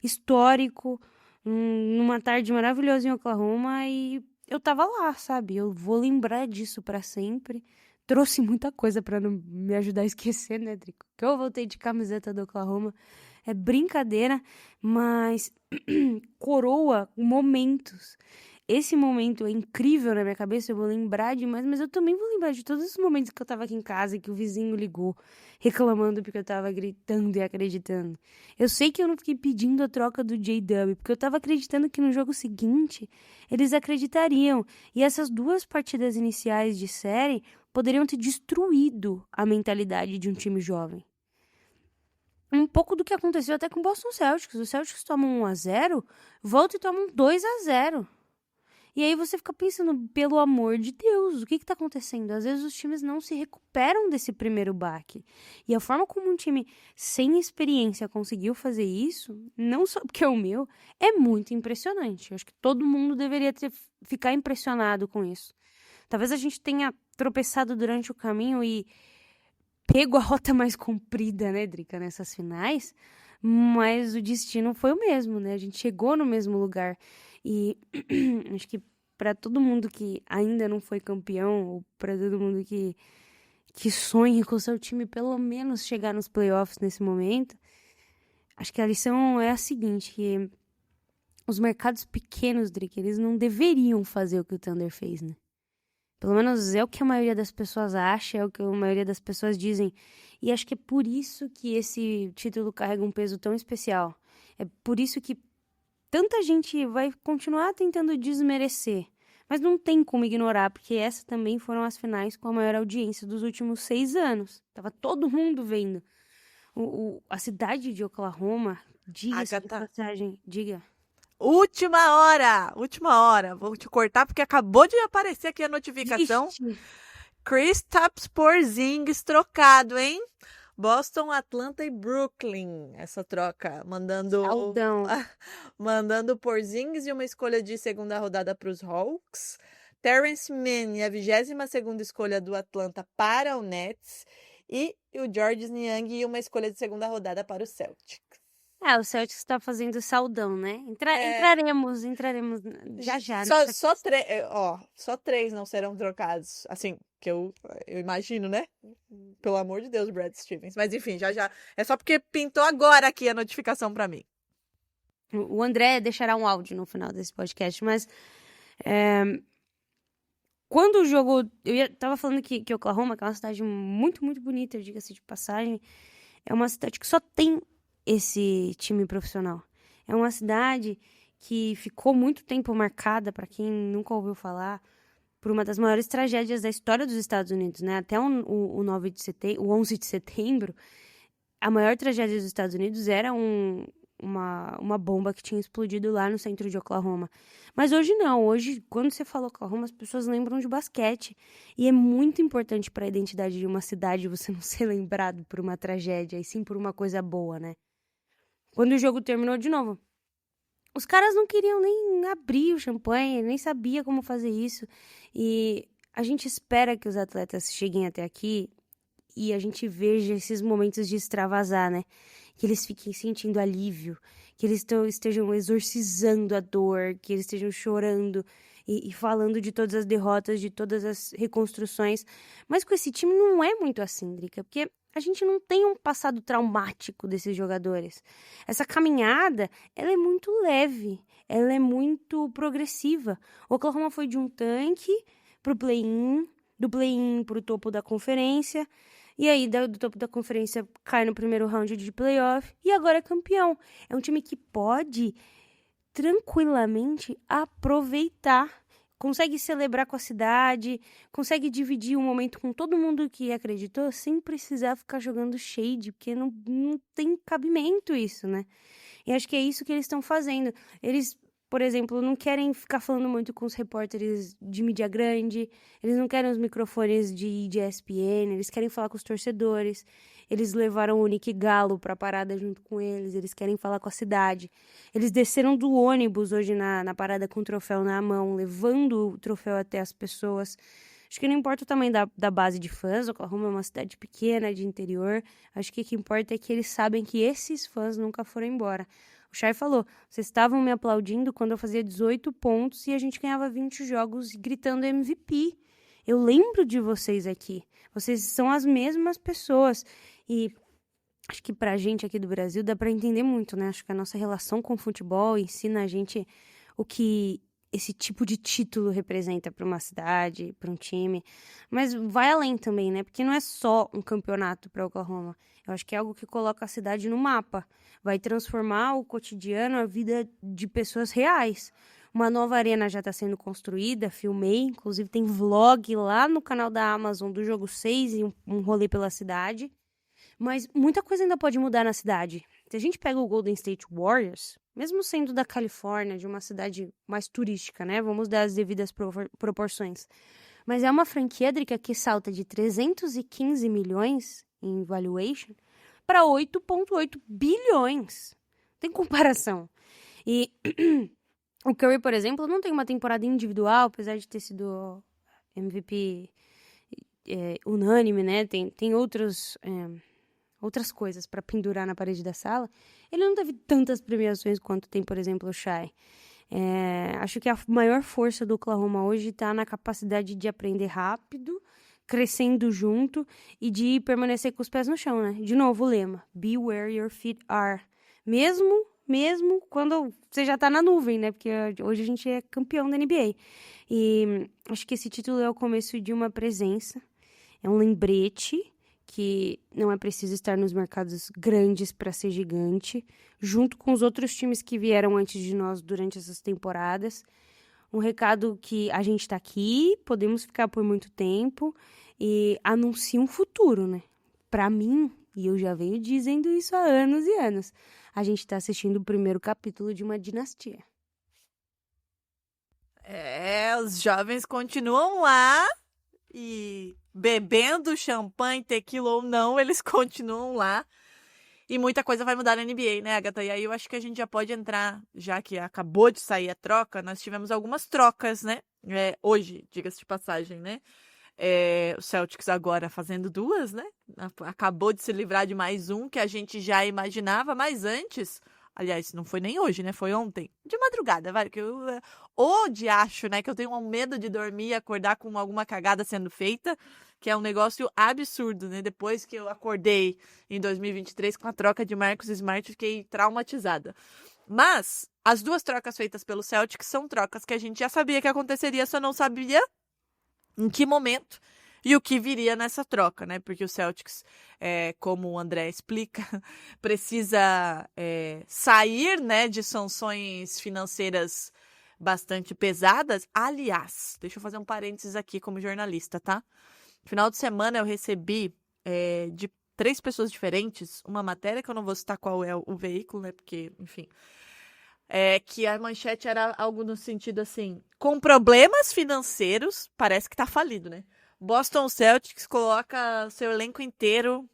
S5: Histórico, numa tarde maravilhosa em Oklahoma, e eu tava lá, sabe? Eu vou lembrar disso para sempre. Trouxe muita coisa pra não me ajudar a esquecer, né, Drico? Que eu voltei de camiseta do Oklahoma. É brincadeira, mas coroa momentos. esse momento é incrível na minha cabeça, eu vou lembrar demais, mas eu também vou lembrar de todos os momentos que eu tava aqui em casa e que o vizinho ligou, reclamando porque eu tava gritando e acreditando. Eu sei que eu não fiquei pedindo a troca do J-Dub, porque eu tava acreditando que no jogo seguinte eles acreditariam. E essas 2 partidas iniciais de série poderiam ter destruído a mentalidade de um time jovem. Um pouco do que aconteceu até com o Boston Celtics. Os Celtics tomam 1-0, voltam e tomam 2-0. E aí você fica pensando, pelo amor de Deus, o que tá acontecendo? Às vezes os times não se recuperam desse primeiro baque. E a forma como um time sem experiência conseguiu fazer isso, não só porque é o meu, é muito impressionante. Eu acho que todo mundo deveria ficar impressionado com isso. Talvez a gente tenha tropeçado durante o caminho e pego a rota mais comprida, né, Drica, nessas finais, mas o destino foi o mesmo, né? A gente chegou no mesmo lugar. E acho que para todo mundo que ainda não foi campeão, ou para todo mundo que sonha com o seu time pelo menos chegar nos playoffs nesse momento, acho que a lição é a seguinte, que os mercados pequenos, Drica, eles não deveriam fazer o que o Thunder fez, né? Pelo menos é o que a maioria das pessoas acha, é o que a maioria das pessoas dizem. E acho que é por isso que esse título carrega um peso tão especial. É por isso que tanta gente vai continuar tentando desmerecer. Mas não tem como ignorar, porque essas também foram as finais com a maior audiência dos últimos 6 anos. Tava todo mundo vendo. A cidade de Oklahoma, diga-se de passagem, diga.
S4: Última hora. Vou te cortar porque acabou de aparecer aqui a notificação.
S5: Ixi.
S4: Kristaps Porzingis trocado, hein? Boston, Atlanta e Brooklyn. Essa troca,
S5: Saudão.
S4: mandando Porzingis e uma escolha de segunda rodada para os Hawks. Terrence Mann e a 22ª escolha do Atlanta para o Nets. E o Georges Niang e uma escolha de segunda rodada para o Celtics.
S5: O Celtics tá fazendo saudão, né? Entraremos já.
S4: Só 3 não serão trocados. Assim, que eu imagino, né? Pelo amor de Deus, Brad Stevens. Mas enfim, já. É só porque pintou agora aqui a notificação pra mim.
S5: O André deixará um áudio no final desse podcast, mas quando o jogo... tava falando que Oklahoma, que é uma cidade muito, muito bonita, diga-se de passagem, é uma cidade que só tem esse time profissional. É uma cidade que ficou muito tempo marcada, para quem nunca ouviu falar, por uma das maiores tragédias da história dos Estados Unidos, né? Até o 11 de setembro, a maior tragédia dos Estados Unidos era uma bomba que tinha explodido lá no centro de Oklahoma. Mas hoje não. Hoje, quando você fala Oklahoma, as pessoas lembram de basquete. E é muito importante para a identidade de uma cidade você não ser lembrado por uma tragédia, e sim por uma coisa boa, né? Quando o jogo terminou de novo, os caras não queriam nem abrir o champanhe, nem sabia como fazer isso. E a gente espera que os atletas cheguem até aqui e a gente veja esses momentos de extravasar, né? Que eles fiquem sentindo alívio, que eles estejam exorcizando a dor, que eles estejam chorando e falando de todas as derrotas, de todas as reconstruções. Mas com esse time não é muito assim, Drica, porque a gente não tem um passado traumático desses jogadores. Essa caminhada, ela é muito leve, ela é muito progressiva. O Oklahoma foi de um tanque pro play-in, do play-in pro topo da conferência, e aí do topo da conferência cai no primeiro round de playoff, e agora é campeão. É um time que pode tranquilamente aproveitar, consegue celebrar com a cidade, consegue dividir um momento com todo mundo que acreditou sem precisar ficar jogando shade, porque não tem cabimento isso, né? E acho que é isso que eles estão fazendo. Eles, por exemplo, não querem ficar falando muito com os repórteres de mídia grande, eles não querem os microfones de ESPN, eles querem falar com os torcedores. Eles levaram o Nick Gallo pra parada junto com eles querem falar com a cidade. Eles desceram do ônibus hoje na parada com o troféu na mão, levando o troféu até as pessoas. Acho que não importa o tamanho da base de fãs, Oklahoma é uma cidade pequena, de interior. Acho que o que importa é que eles sabem que esses fãs nunca foram embora. O Shai falou, vocês estavam me aplaudindo quando eu fazia 18 pontos e a gente ganhava 20 jogos gritando MVP. Eu lembro de vocês aqui. Vocês são as mesmas pessoas. E acho que pra gente aqui do Brasil dá pra entender muito, né? Acho que a nossa relação com o futebol ensina a gente o que esse tipo de título representa para uma cidade, para um time, mas vai além também, né? Porque não é só um campeonato para Oklahoma. Eu acho que é algo que coloca a cidade no mapa, vai transformar o cotidiano, a vida de pessoas reais. Uma nova arena já está sendo construída, filmei, inclusive tem vlog lá no canal da Amazon do jogo 6 e um rolê pela cidade. Mas muita coisa ainda pode mudar na cidade. Se a gente pega o Golden State Warriors, mesmo sendo da Califórnia, de uma cidade mais turística, né? Vamos dar as devidas proporções. Mas é uma franquia, Drica, que salta de 315 milhões em valuation para 8,8 bilhões. Tem comparação. E o Curry, por exemplo, não tem uma temporada individual, apesar de ter sido MVP unânime, né? Tem outras coisas para pendurar na parede da sala. Ele não teve tantas premiações quanto tem, por exemplo, o Shai. Acho que a maior força do Oklahoma hoje está na capacidade de aprender rápido, crescendo junto e de permanecer com os pés no chão, né? De novo o lema, be where your feet are. Mesmo quando você já tá na nuvem, né? Porque hoje a gente é campeão da NBA. E acho que esse título é o começo de uma presença, é um lembrete que não é preciso estar nos mercados grandes para ser gigante, junto com os outros times que vieram antes de nós durante essas temporadas. Um recado que a gente está aqui, podemos ficar por muito tempo e anuncia um futuro, né? Para mim, e eu já venho dizendo isso há anos e anos, a gente está assistindo o primeiro capítulo de uma dinastia.
S4: Os jovens continuam lá e bebendo champanhe, tequila ou não, eles continuam lá. E muita coisa vai mudar na NBA, né, Agatha? E aí eu acho que a gente já pode entrar, já que acabou de sair a troca, nós tivemos algumas trocas, né? Hoje, diga-se de passagem, né? O Celtics agora fazendo 2, né? Acabou de se livrar de mais um que a gente já imaginava, mas antes, aliás, não foi nem hoje, né? Foi ontem, de madrugada, vai, que eu acho, né? Que eu tenho um medo de dormir e acordar com alguma cagada sendo feita, que é um negócio absurdo, né? Depois que eu acordei em 2023 com a troca de Marcus Smart, fiquei traumatizada. Mas as 2 trocas feitas pelo Celtics são trocas que a gente já sabia que aconteceria, só não sabia em que momento e o que viria nessa troca, né? Porque o Celtics, como o André explica, precisa sair, né, de sanções financeiras bastante pesadas. Aliás, deixa eu fazer um parênteses aqui como jornalista, tá? No final de semana eu recebi de 3 pessoas diferentes uma matéria que eu não vou citar qual é o veículo, né? Porque, enfim... que a manchete era algo no sentido assim, com problemas financeiros, parece que tá falido, né? Boston Celtics coloca seu elenco inteiro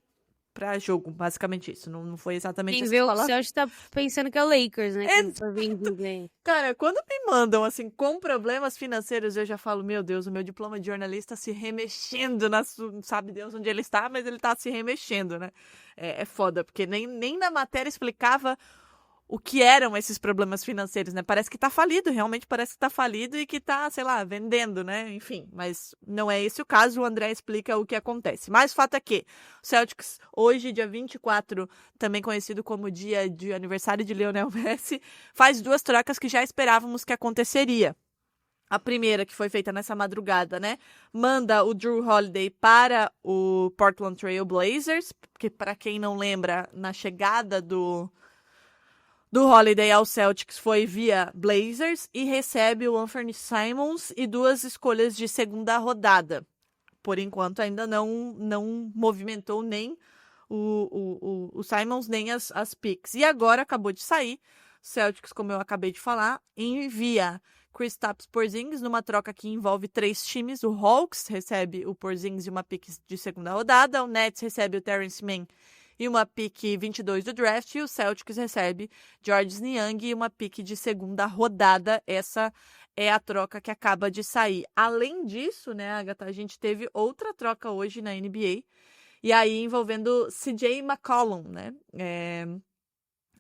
S4: pra jogo, basicamente isso. Não foi exatamente
S5: Quem
S4: isso
S5: vê
S4: que
S5: o
S4: falaram.
S5: Celtics tá pensando que é o Lakers, né? Que tá vendido aí.
S4: Cara, quando me mandam, assim, com problemas financeiros, eu já falo, meu Deus, o meu diploma de jornalista se remexendo, sabe Deus onde ele está, mas ele tá se remexendo, né? É foda, porque nem na matéria explicava o que eram esses problemas financeiros, né? Parece que tá falido, realmente parece que tá falido e que tá, sei lá, vendendo, né? Enfim, mas não é esse o caso, o André explica o que acontece. Mas o fato é que o Celtics, hoje, dia 24, também conhecido como dia de aniversário de Lionel Messi, faz 2 trocas que já esperávamos que aconteceria. A primeira, que foi feita nessa madrugada, né? Manda o Jrue Holiday para o Portland Trail Blazers, que para quem não lembra, na chegada do Holiday ao Celtics foi via Blazers e recebe o Anthony Simons e 2 escolhas de segunda rodada. Por enquanto ainda não movimentou nem o Simons nem as picks. E agora acabou de sair, o Celtics, como eu acabei de falar, envia Kristaps Porzingis numa troca que envolve 3 times. O Hawks recebe o Porzingis e uma pick de segunda rodada, o Nets recebe o Terrence Mann e uma pick 22 do draft, e o Celtics recebe Georges Niang e uma pick de segunda rodada. Essa é a troca que acaba de sair. Além disso, né, Agatha, a gente teve outra troca hoje na NBA, e aí envolvendo CJ McCollum, né?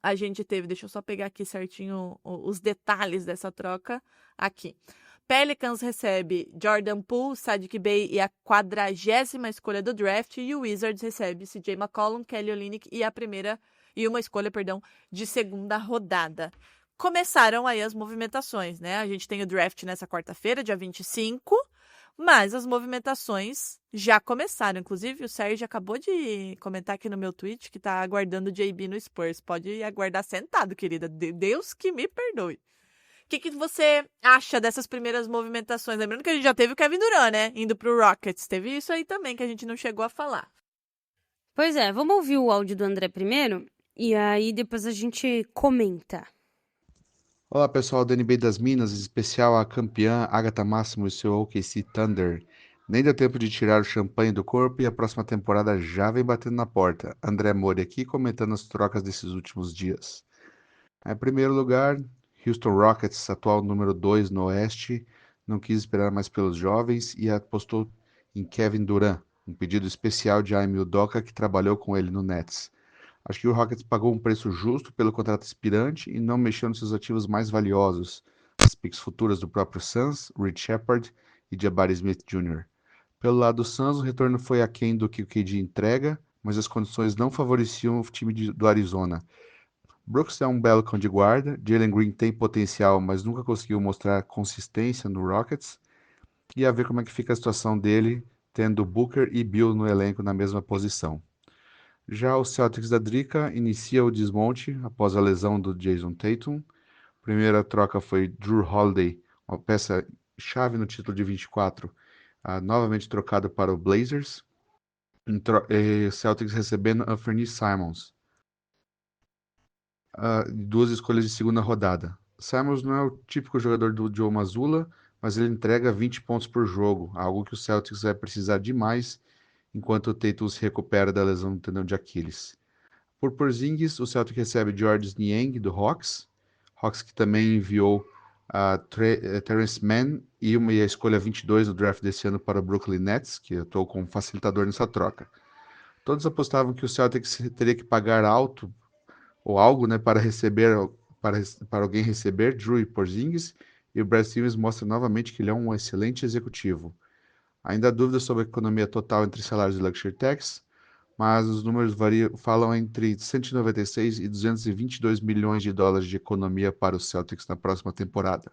S4: A gente teve, deixa eu só pegar aqui certinho os detalhes dessa troca aqui. Pelicans recebe Jordan Poole, Saddiq Bey e a 40ª escolha do draft, e o Wizards recebe CJ McCollum, Kelly Olynyk e uma escolha, de segunda rodada. começaram aí as movimentações, né? A gente tem o draft nessa quarta-feira, dia 25, mas as movimentações já começaram. Inclusive, o Sérgio acabou de comentar aqui no meu tweet que tá aguardando o JB no Spurs. Pode aguardar sentado, querida. Deus que me perdoe. O que você acha dessas primeiras movimentações? Lembrando que a gente já teve o Kevin Durant, né? Indo pro Rockets. Teve isso aí também que a gente não chegou a falar.
S5: Pois é, vamos ouvir o áudio do André primeiro e aí depois a gente comenta.
S6: Olá pessoal da NBA das Minas, em especial a campeã Agatha Máximo e seu OKC Thunder. Nem deu tempo de tirar o champanhe do corpo e a próxima temporada já vem batendo na porta. André Mori aqui comentando as trocas desses últimos dias. Em primeiro lugar, Houston Rockets, atual número 2 no Oeste, não quis esperar mais pelos jovens e apostou em Kevin Durant, um pedido especial de Ime Udoka que trabalhou com ele no Nets. Acho que o Rockets pagou um preço justo pelo contrato expirante e não mexeu nos seus ativos mais valiosos, as picks futuras do próprio Suns, Reed Shepard e Jabari Smith Jr. Pelo lado do Suns, o retorno foi aquém do que o KD entrega, mas as condições não favoreciam o time do Arizona. Brooks é um belo cão de guarda, Jalen Green tem potencial, mas nunca conseguiu mostrar consistência no Rockets, e a ver como é que fica a situação dele, tendo Booker e Bill no elenco na mesma posição. Já o Celtics da Drica inicia o desmonte após a lesão do Jason Tatum. A primeira troca foi Drew Holiday, uma peça-chave no título de 24, novamente trocado para o Blazers. Celtics recebendo Anthony Simons. Duas escolhas de segunda rodada. Simons não é o típico jogador do Joe Mazzulla, mas ele entrega 20 pontos por jogo, algo que o Celtics vai precisar demais enquanto o Tatum se recupera da lesão no tendão de Aquiles. Por Porzingis, o Celtic recebe Georges Niang, do Hawks que também enviou Terrence Mann e a escolha 22 do draft desse ano para o Brooklyn Nets, que eu estou como facilitador nessa troca. Todos apostavam que o Celtics teria que pagar alto ou algo, né, para alguém receber Drew e Porzingis, e o Brad Stevens mostra novamente que ele é um excelente executivo. Ainda há dúvidas sobre a economia total entre salários e luxury tax, mas os números falam entre 196 e 222 milhões de dólares de economia para os Celtics na próxima temporada.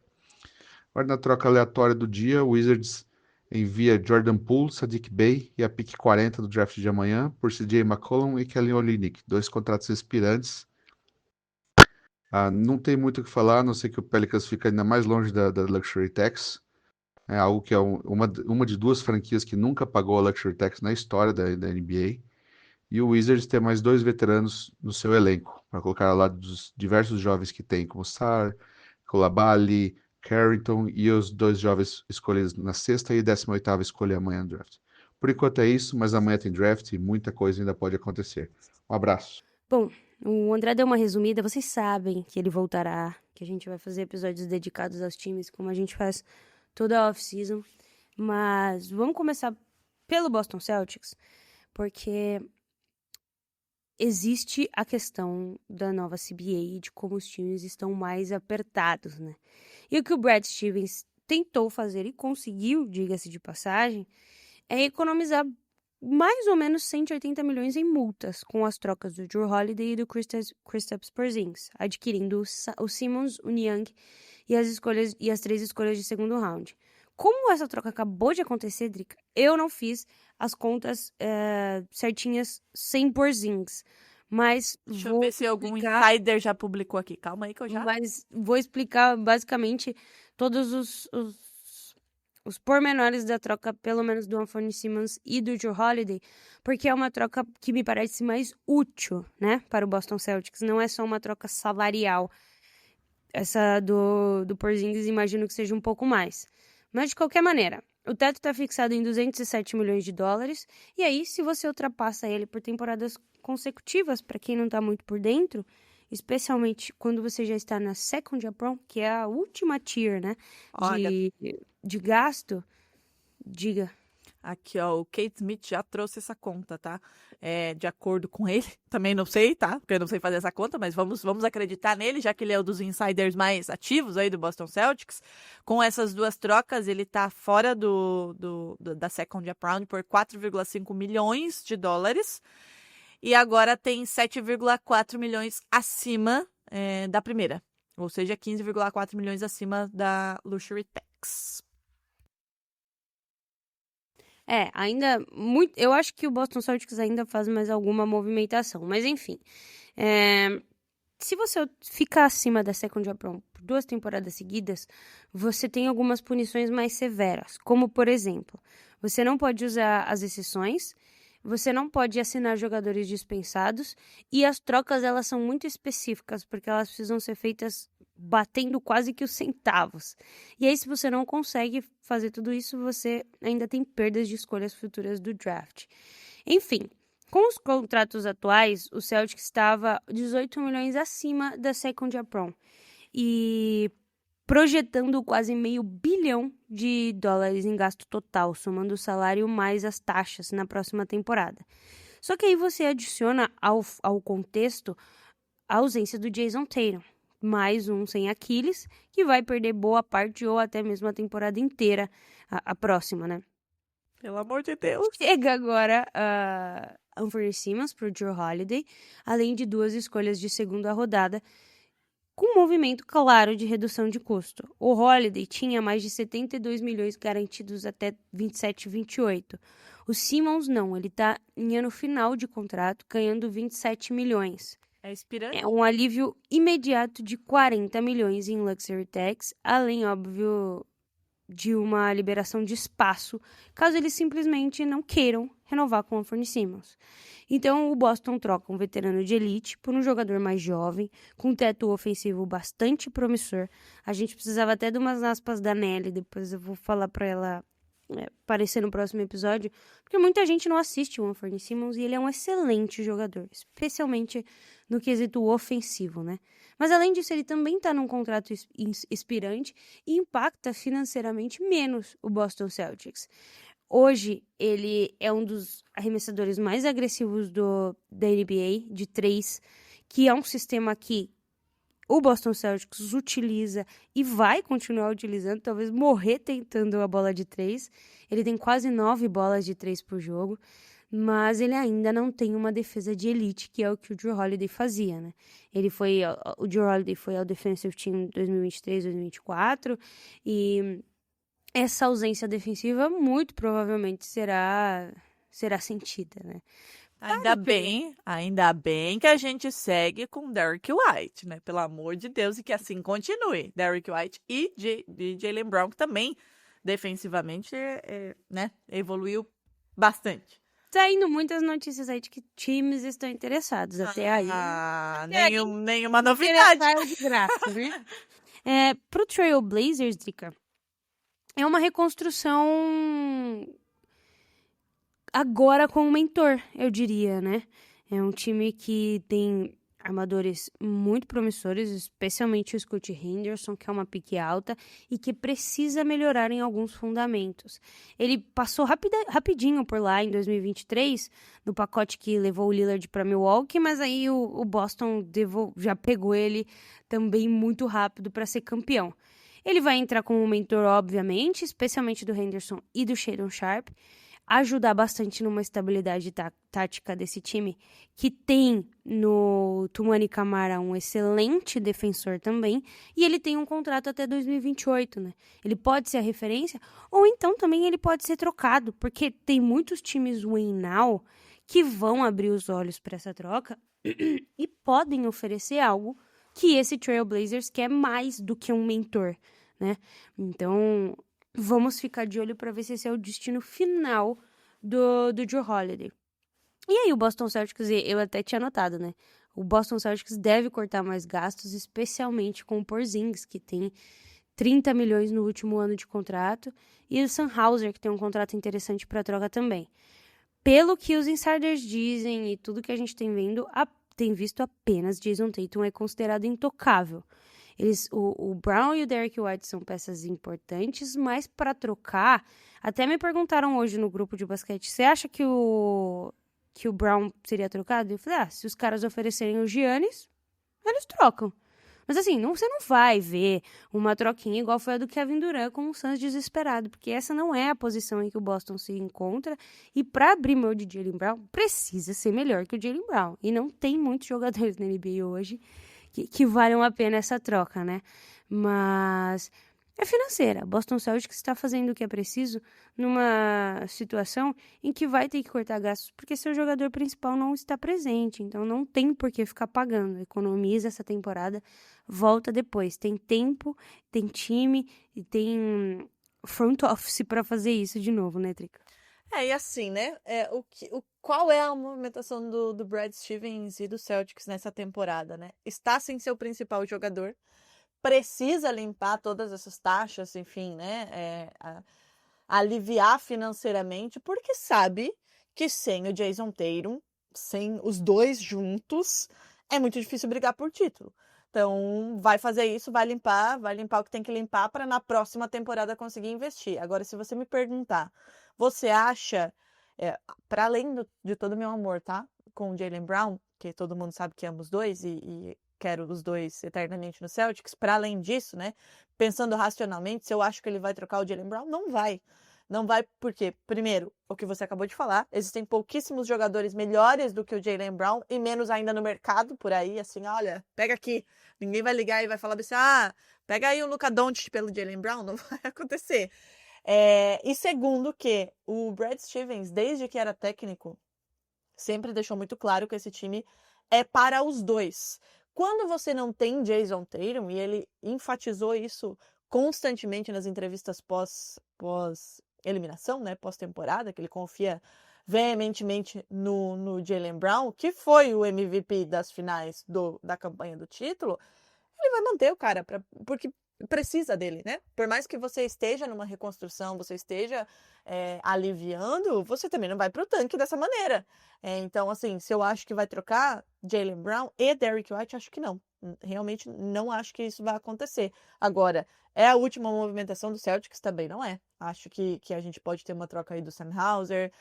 S6: Agora, na troca aleatória do dia, o Wizards envia Jordan Poole, Sadiq Bey e a pick 40 do draft de amanhã por CJ McCollum e Kelly Olynyk, 2 contratos expirantes. Não tem muito o que falar, a não ser que o Pelicans fica ainda mais longe da luxury tax. É algo que é uma de 2 franquias que nunca pagou a luxury tax na história da NBA. E o Wizards tem mais 2 veteranos no seu elenco, para colocar ao lado dos diversos jovens que tem, como Sarr, Coulibaly, Carrington e os 2 jovens escolhidos na 6ª e 18ª escolha amanhã no draft. Por enquanto é isso, mas amanhã tem draft e muita coisa ainda pode acontecer. Um abraço.
S5: Bom, o André deu uma resumida, vocês sabem que ele voltará, que a gente vai fazer episódios dedicados aos times, como a gente faz toda a off-season, mas vamos começar pelo Boston Celtics, porque existe a questão da nova CBA e de como os times estão mais apertados, né? E o que o Brad Stevens tentou fazer e conseguiu, diga-se de passagem, é economizar mais ou menos 180 milhões em multas com as trocas do Drew Holiday e do Kristaps Porzingis, adquirindo o Simmons, o Niang e as 3 escolhas de segundo round. Como essa troca acabou de acontecer, Drica, eu não fiz as contas certinhas sem Porzingis, mas
S4: Deixa eu ver se algum insider já publicou aqui. Calma aí que eu já...
S5: Mas vou explicar basicamente todos os pormenores da troca, pelo menos do Anthony Simmons e do Drew Holiday, porque é uma troca que me parece mais útil, né, para o Boston Celtics. Não é só uma troca salarial. Essa do Porzingis imagino que seja um pouco mais. Mas, de qualquer maneira, o teto está fixado em 207 milhões de dólares, e aí, se você ultrapassa ele por temporadas consecutivas, para quem não está muito por dentro, especialmente quando você já está na second apron, que é a última tier, né, de gasto, diga.
S4: Aqui, ó, o Kate Smith já trouxe essa conta, tá? De acordo com ele, também não sei, tá? Porque eu não sei fazer essa conta, mas vamos acreditar nele, já que ele é um dos insiders mais ativos aí do Boston Celtics. Com essas 2 trocas, ele tá fora da second round por 4,5 milhões de dólares. E agora tem 7,4 milhões acima da primeira. Ou seja, 15,4 milhões acima da Luxury Tax.
S5: Ainda muito. Eu acho que o Boston Celtics ainda faz mais alguma movimentação, mas enfim. Se você ficar acima da Second Apron por 2 temporadas seguidas, você tem algumas punições mais severas, como por exemplo, você não pode usar as exceções, você não pode assinar jogadores dispensados e as trocas elas são muito específicas porque elas precisam ser feitas batendo quase que os centavos. E aí, se você não consegue fazer tudo isso, você ainda tem perdas de escolhas futuras do draft. Enfim, com os contratos atuais, o Celtics estava 18 milhões acima da Second Apron e projetando quase $500 milhão em gasto total, somando o salário mais as taxas na próxima temporada. Só que aí você adiciona ao contexto a ausência do Jason Tatum, mais um sem Aquiles, que vai perder boa parte ou até mesmo a temporada inteira, a próxima, né?
S4: Pelo amor de Deus.
S5: Chega agora Anthony Simmons para o Jrue Holiday, além de 2 escolhas de segunda rodada, com um movimento claro de redução de custo. O Holiday tinha mais de 72 milhões garantidos até 27 e 28. O Simmons não, ele está em ano final de contrato, ganhando 27 milhões.
S4: É inspirante.
S5: É um alívio imediato de 40 milhões em Luxury Tax, além, óbvio, de uma liberação de espaço, caso eles simplesmente não queiram renovar com o Anthony Simmons. Então, o Boston troca um veterano de elite por um jogador mais jovem, com um teto ofensivo bastante promissor. A gente precisava até de umas aspas da Nelly, depois eu vou falar para ela aparecer no próximo episódio, porque muita gente não assiste o Anthony Simmons e ele é um excelente jogador, especialmente no quesito ofensivo, né? Mas além disso, ele também está num contrato expirante e impacta financeiramente menos o Boston Celtics. Hoje, ele é um dos arremessadores mais agressivos da NBA, de 3, que é um sistema que o Boston Celtics utiliza e vai continuar utilizando, talvez morrer tentando a bola de 3. Ele tem quase 9 bolas de 3 por jogo, mas ele ainda não tem uma defesa de elite, que é o que o Jrue Holiday fazia, né? O Jrue Holiday foi ao Defensive Team 2023-2024 e essa ausência defensiva muito provavelmente será sentida, né?
S4: Ainda bem que a gente segue com Derrick White, né? Pelo amor de Deus, e que assim continue. Derrick White e Jaylen Brown, que também defensivamente né, evoluiu bastante.
S5: Tá indo muitas notícias aí de que times estão interessados até aí.
S4: Nenhuma novidade.
S5: De graça, né? Pro Trail Blazers, Drica, é uma reconstrução agora com um mentor, eu diria, né? É um time que tem armadores muito promissores, especialmente o Scoot Henderson, que é uma pique alta e que precisa melhorar em alguns fundamentos. Ele passou rapidinho por lá em 2023, no pacote que levou o Lillard para Milwaukee, mas aí o Boston já pegou ele também muito rápido para ser campeão. Ele vai entrar como mentor, obviamente, especialmente do Henderson e do Shaedon Sharpe, ajudar bastante numa estabilidade tática desse time, que tem no Toumani Camara um excelente defensor também, e ele tem um contrato até 2028, né? Ele pode ser a referência, ou então também ele pode ser trocado, porque tem muitos times win now que vão abrir os olhos para essa troca e podem oferecer algo que esse Trail Blazers quer mais do que um mentor, né? Então, vamos ficar de olho para ver se esse é o destino final do Jrue Holiday. E aí o Boston Celtics, eu até tinha anotado, né? O Boston Celtics deve cortar mais gastos, especialmente com o Porzingis, que tem 30 milhões no último ano de contrato, e o Sam Hauser, que tem um contrato interessante para troca também. Pelo que os insiders dizem e tudo que a gente tem visto, apenas Jason Tatum é considerado intocável. O Brown e o Derrick White são peças importantes, mas para trocar, até me perguntaram hoje no grupo de basquete, você acha que o Brown seria trocado? Eu falei, se os caras oferecerem o Giannis, eles trocam. Mas assim, você não vai ver uma troquinha igual foi a do Kevin Durant com o Suns desesperado, porque essa não é a posição em que o Boston se encontra, e para abrir mão de Jaylen Brown, precisa ser melhor que o Jaylen Brown. E não tem muitos jogadores na NBA hoje que valham a pena essa troca, né? Mas é financeira. Boston Celtics está fazendo o que é preciso numa situação em que vai ter que cortar gastos porque seu jogador principal não está presente. Então não tem por que ficar pagando. Economiza essa temporada, volta depois. Tem tempo, tem time e tem front office para fazer isso de novo, né, Trica?
S4: E assim, né? Qual é a movimentação do Brad Stevens e do Celtics nessa temporada, né? Está sem seu principal jogador, precisa limpar todas essas taxas, enfim, né? Aliviar financeiramente, porque sabe que sem o Jason Tatum, sem os dois juntos, é muito difícil brigar por título. Então, vai fazer isso, vai limpar o que tem que limpar para na próxima temporada conseguir investir. Agora, se você me perguntar, você acha, para além de todo o meu amor, tá? Com o Jaylen Brown, que todo mundo sabe que amo os dois e quero os dois eternamente no Celtics, para além disso, né? Pensando racionalmente, se eu acho que ele vai trocar o Jaylen Brown, não vai. Não vai porque, primeiro, o que você acabou de falar, existem pouquíssimos jogadores melhores do que o Jaylen Brown e menos ainda no mercado por aí, assim, olha, pega aqui. Ninguém vai ligar e vai falar assim, pega aí o Luka Doncic pelo Jaylen Brown, não vai acontecer. E segundo que o Brad Stevens, desde que era técnico, sempre deixou muito claro que esse time é para os dois. Quando você não tem Jason Tatum, e ele enfatizou isso constantemente nas entrevistas pós-eliminação, né, pós-temporada, que ele confia veementemente no Jaylen Brown, que foi o MVP das finais da campanha do título, ele vai manter o cara, porque precisa dele, né? Por mais que você esteja numa reconstrução, você esteja aliviando, você também não vai pro tanque dessa maneira. Então, assim, se eu acho que vai trocar Jaylen Brown e Derrick White, acho que não. Realmente não acho que isso vai acontecer. Agora, é a última movimentação do Celtics? Também não é. Acho que a gente pode ter uma troca aí do Sam Hauser.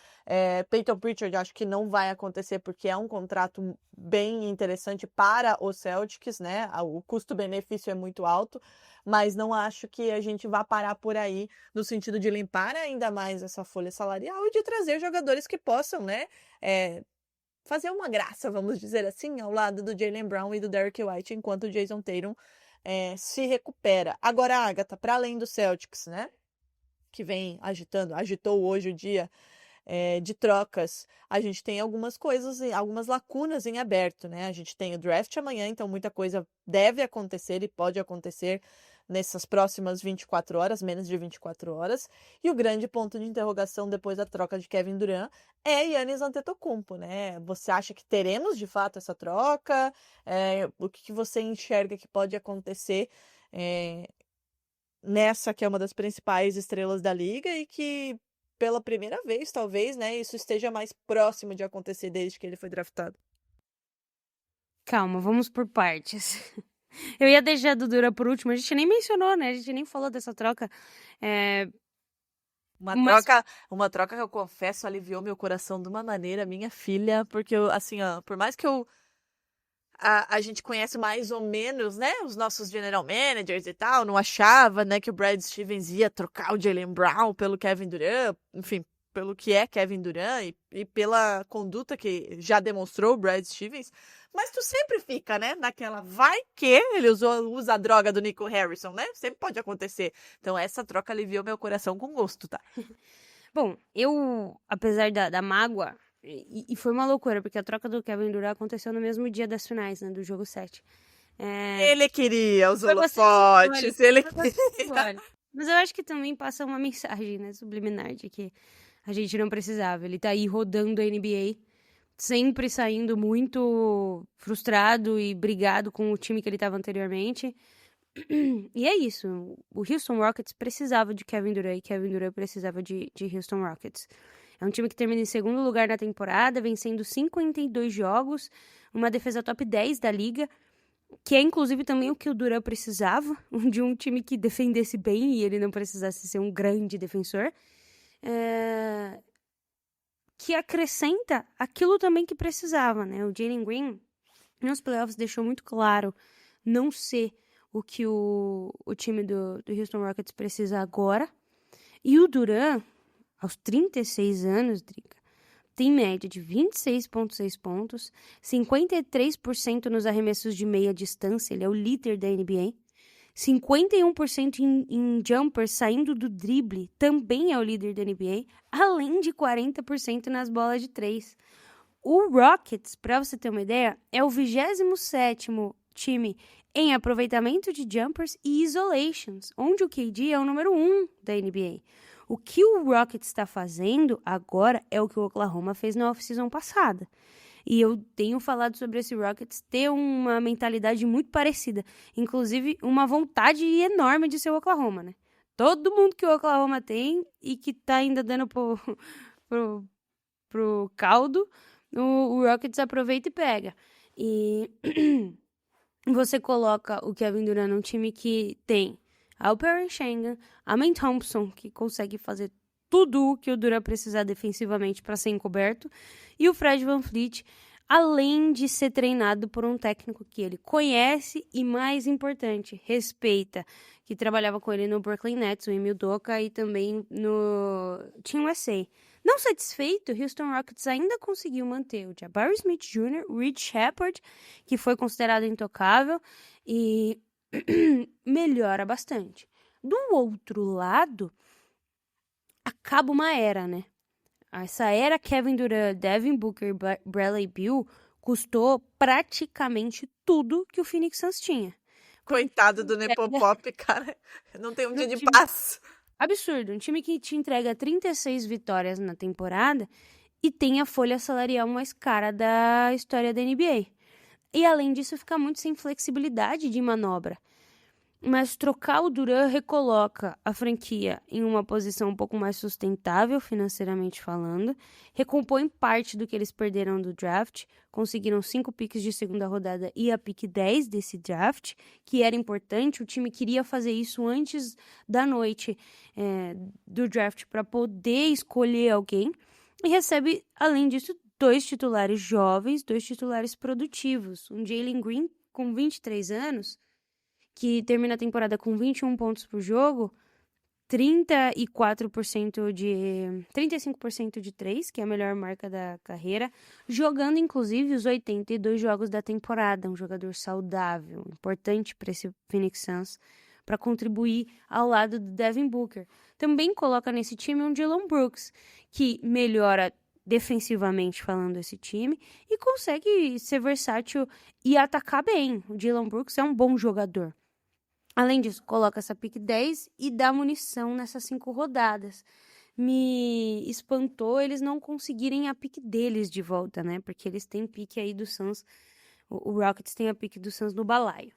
S4: Peyton Pritchard acho que não vai acontecer porque é um contrato bem interessante para o Celtics, né? O custo-benefício é muito alto, mas não acho que a gente vá parar por aí no sentido de limpar ainda mais essa folha salarial e de trazer jogadores que possam, né? Fazer uma graça, vamos dizer assim, ao lado do Jaylen Brown e do Derrick White, enquanto o Jason Tatum se recupera. Agora, Agatha, para além do Celtics, né? Que vem agitou hoje o dia de trocas, a gente tem algumas coisas, algumas lacunas em aberto, né? A gente tem o draft amanhã, então muita coisa deve acontecer e pode acontecer nessas próximas 24 horas, menos de 24 horas. E o grande ponto de interrogação depois da troca de Kevin Durant é Giannis Antetokounmpo, né? Você acha que teremos de fato essa troca? O que você enxerga que pode acontecer nessa que é uma das principais estrelas da liga e que pela primeira vez, talvez, né, isso esteja mais próximo de acontecer desde que ele foi draftado?
S5: Calma, vamos por partes. Eu ia deixar do Dura por último, a gente nem mencionou, né? A gente nem falou dessa troca.
S4: Uma troca que eu confesso aliviou meu coração de uma maneira, minha filha, porque eu, assim, por mais que a gente conhece mais ou menos, né, os nossos general managers e tal, não achava, né, que o Brad Stevens ia trocar o Jaylen Brown pelo Kevin Durant, enfim, pelo que é Kevin Durant e pela conduta que já demonstrou o Brad Stevens, mas tu sempre fica, né, naquela, vai que ele usa a droga do Nico Harrison, né, sempre pode acontecer. Então essa troca aliviou meu coração com gosto, tá?
S5: Bom, eu, apesar da mágoa, e foi uma loucura, porque a troca do Kevin Durant aconteceu no mesmo dia das finais, né, do jogo 7.
S4: Ele queria os holofotes, ele
S5: queria. Mas eu acho que também passa uma mensagem, né, subliminar, de que a gente não precisava. Ele tá aí rodando a NBA, sempre saindo muito frustrado e brigado com o time que ele estava anteriormente. E é isso. O Houston Rockets precisava de Kevin Durant e Kevin Durant precisava de Houston Rockets. É um time que termina em segundo lugar na temporada, vencendo 52 jogos, uma defesa top 10 da liga, que é inclusive também o que o Durant precisava, de um time que defendesse bem e ele não precisasse ser um grande defensor. Que acrescenta aquilo também que precisava, né? O Jalen Green, nos playoffs, deixou muito claro não ser o que o time do Houston Rockets precisa agora. E o Durant, aos 36 anos, Drica, tem média de 26,6 pontos, 53% nos arremessos de meia distância, ele é o líder da NBA, 51% em jumpers saindo do drible, também é o líder da NBA, além de 40% nas bolas de 3. O Rockets, para você ter uma ideia, é o 27º time em aproveitamento de jumpers e isolations, onde o KD é o número 1 da NBA. O que o Rockets está fazendo agora é o que o Oklahoma fez na off-season passada. E eu tenho falado sobre esse Rockets ter uma mentalidade muito parecida. Inclusive, uma vontade enorme de ser o Oklahoma, né? Todo mundo que o Oklahoma tem e que tá ainda dando pro caldo, o Rockets aproveita e pega. E você coloca o Kevin Durant num time que tem Alperen Sengun, Amen Thompson, que consegue fazer tudo o que o Durant precisar defensivamente para ser encoberto, e o Fred VanVleet, além de ser treinado por um técnico que ele conhece e, mais importante, respeita, que trabalhava com ele no Brooklyn Nets, o Emil Doka, e também no Team USA. Não satisfeito, o Houston Rockets ainda conseguiu manter o Jabari Smith Jr., o Reed Sheppard, que foi considerado intocável, e melhora bastante. Do outro lado, acaba uma era, né? Essa era Kevin Durant, Devin Booker, Bradley Beal custou praticamente tudo que o Phoenix Suns tinha.
S4: Coitado do Nepopop, cara. Não tem um dia de paz.
S5: Absurdo. Um time que te entrega 36 vitórias na temporada e tem a folha salarial mais cara da história da NBA. E além disso, fica muito sem flexibilidade de manobra. Mas trocar o Durant recoloca a franquia em uma posição um pouco mais sustentável, financeiramente falando, recompõe parte do que eles perderam do draft, conseguiram 5 piques de segunda rodada e a pique 10 desse draft, que era importante, o time queria fazer isso antes da noite do draft para poder escolher alguém, e recebe, além disso, 2 titulares jovens, 2 titulares produtivos, um Jalen Green com 23 anos, que termina a temporada com 21 pontos por jogo, 35% de 3, que é a melhor marca da carreira, jogando inclusive os 82 jogos da temporada, um jogador saudável, importante para esse Phoenix Suns, para contribuir ao lado do Devin Booker. Também coloca nesse time um Dillon Brooks, que melhora defensivamente falando esse time e consegue ser versátil e atacar bem. O Dillon Brooks é um bom jogador. Além disso, coloca essa pick 10 e dá munição nessas 5 rodadas. Me espantou eles não conseguirem a pick deles de volta, né? Porque eles têm pick aí do Suns, o Rockets tem a pick do Suns no balaio.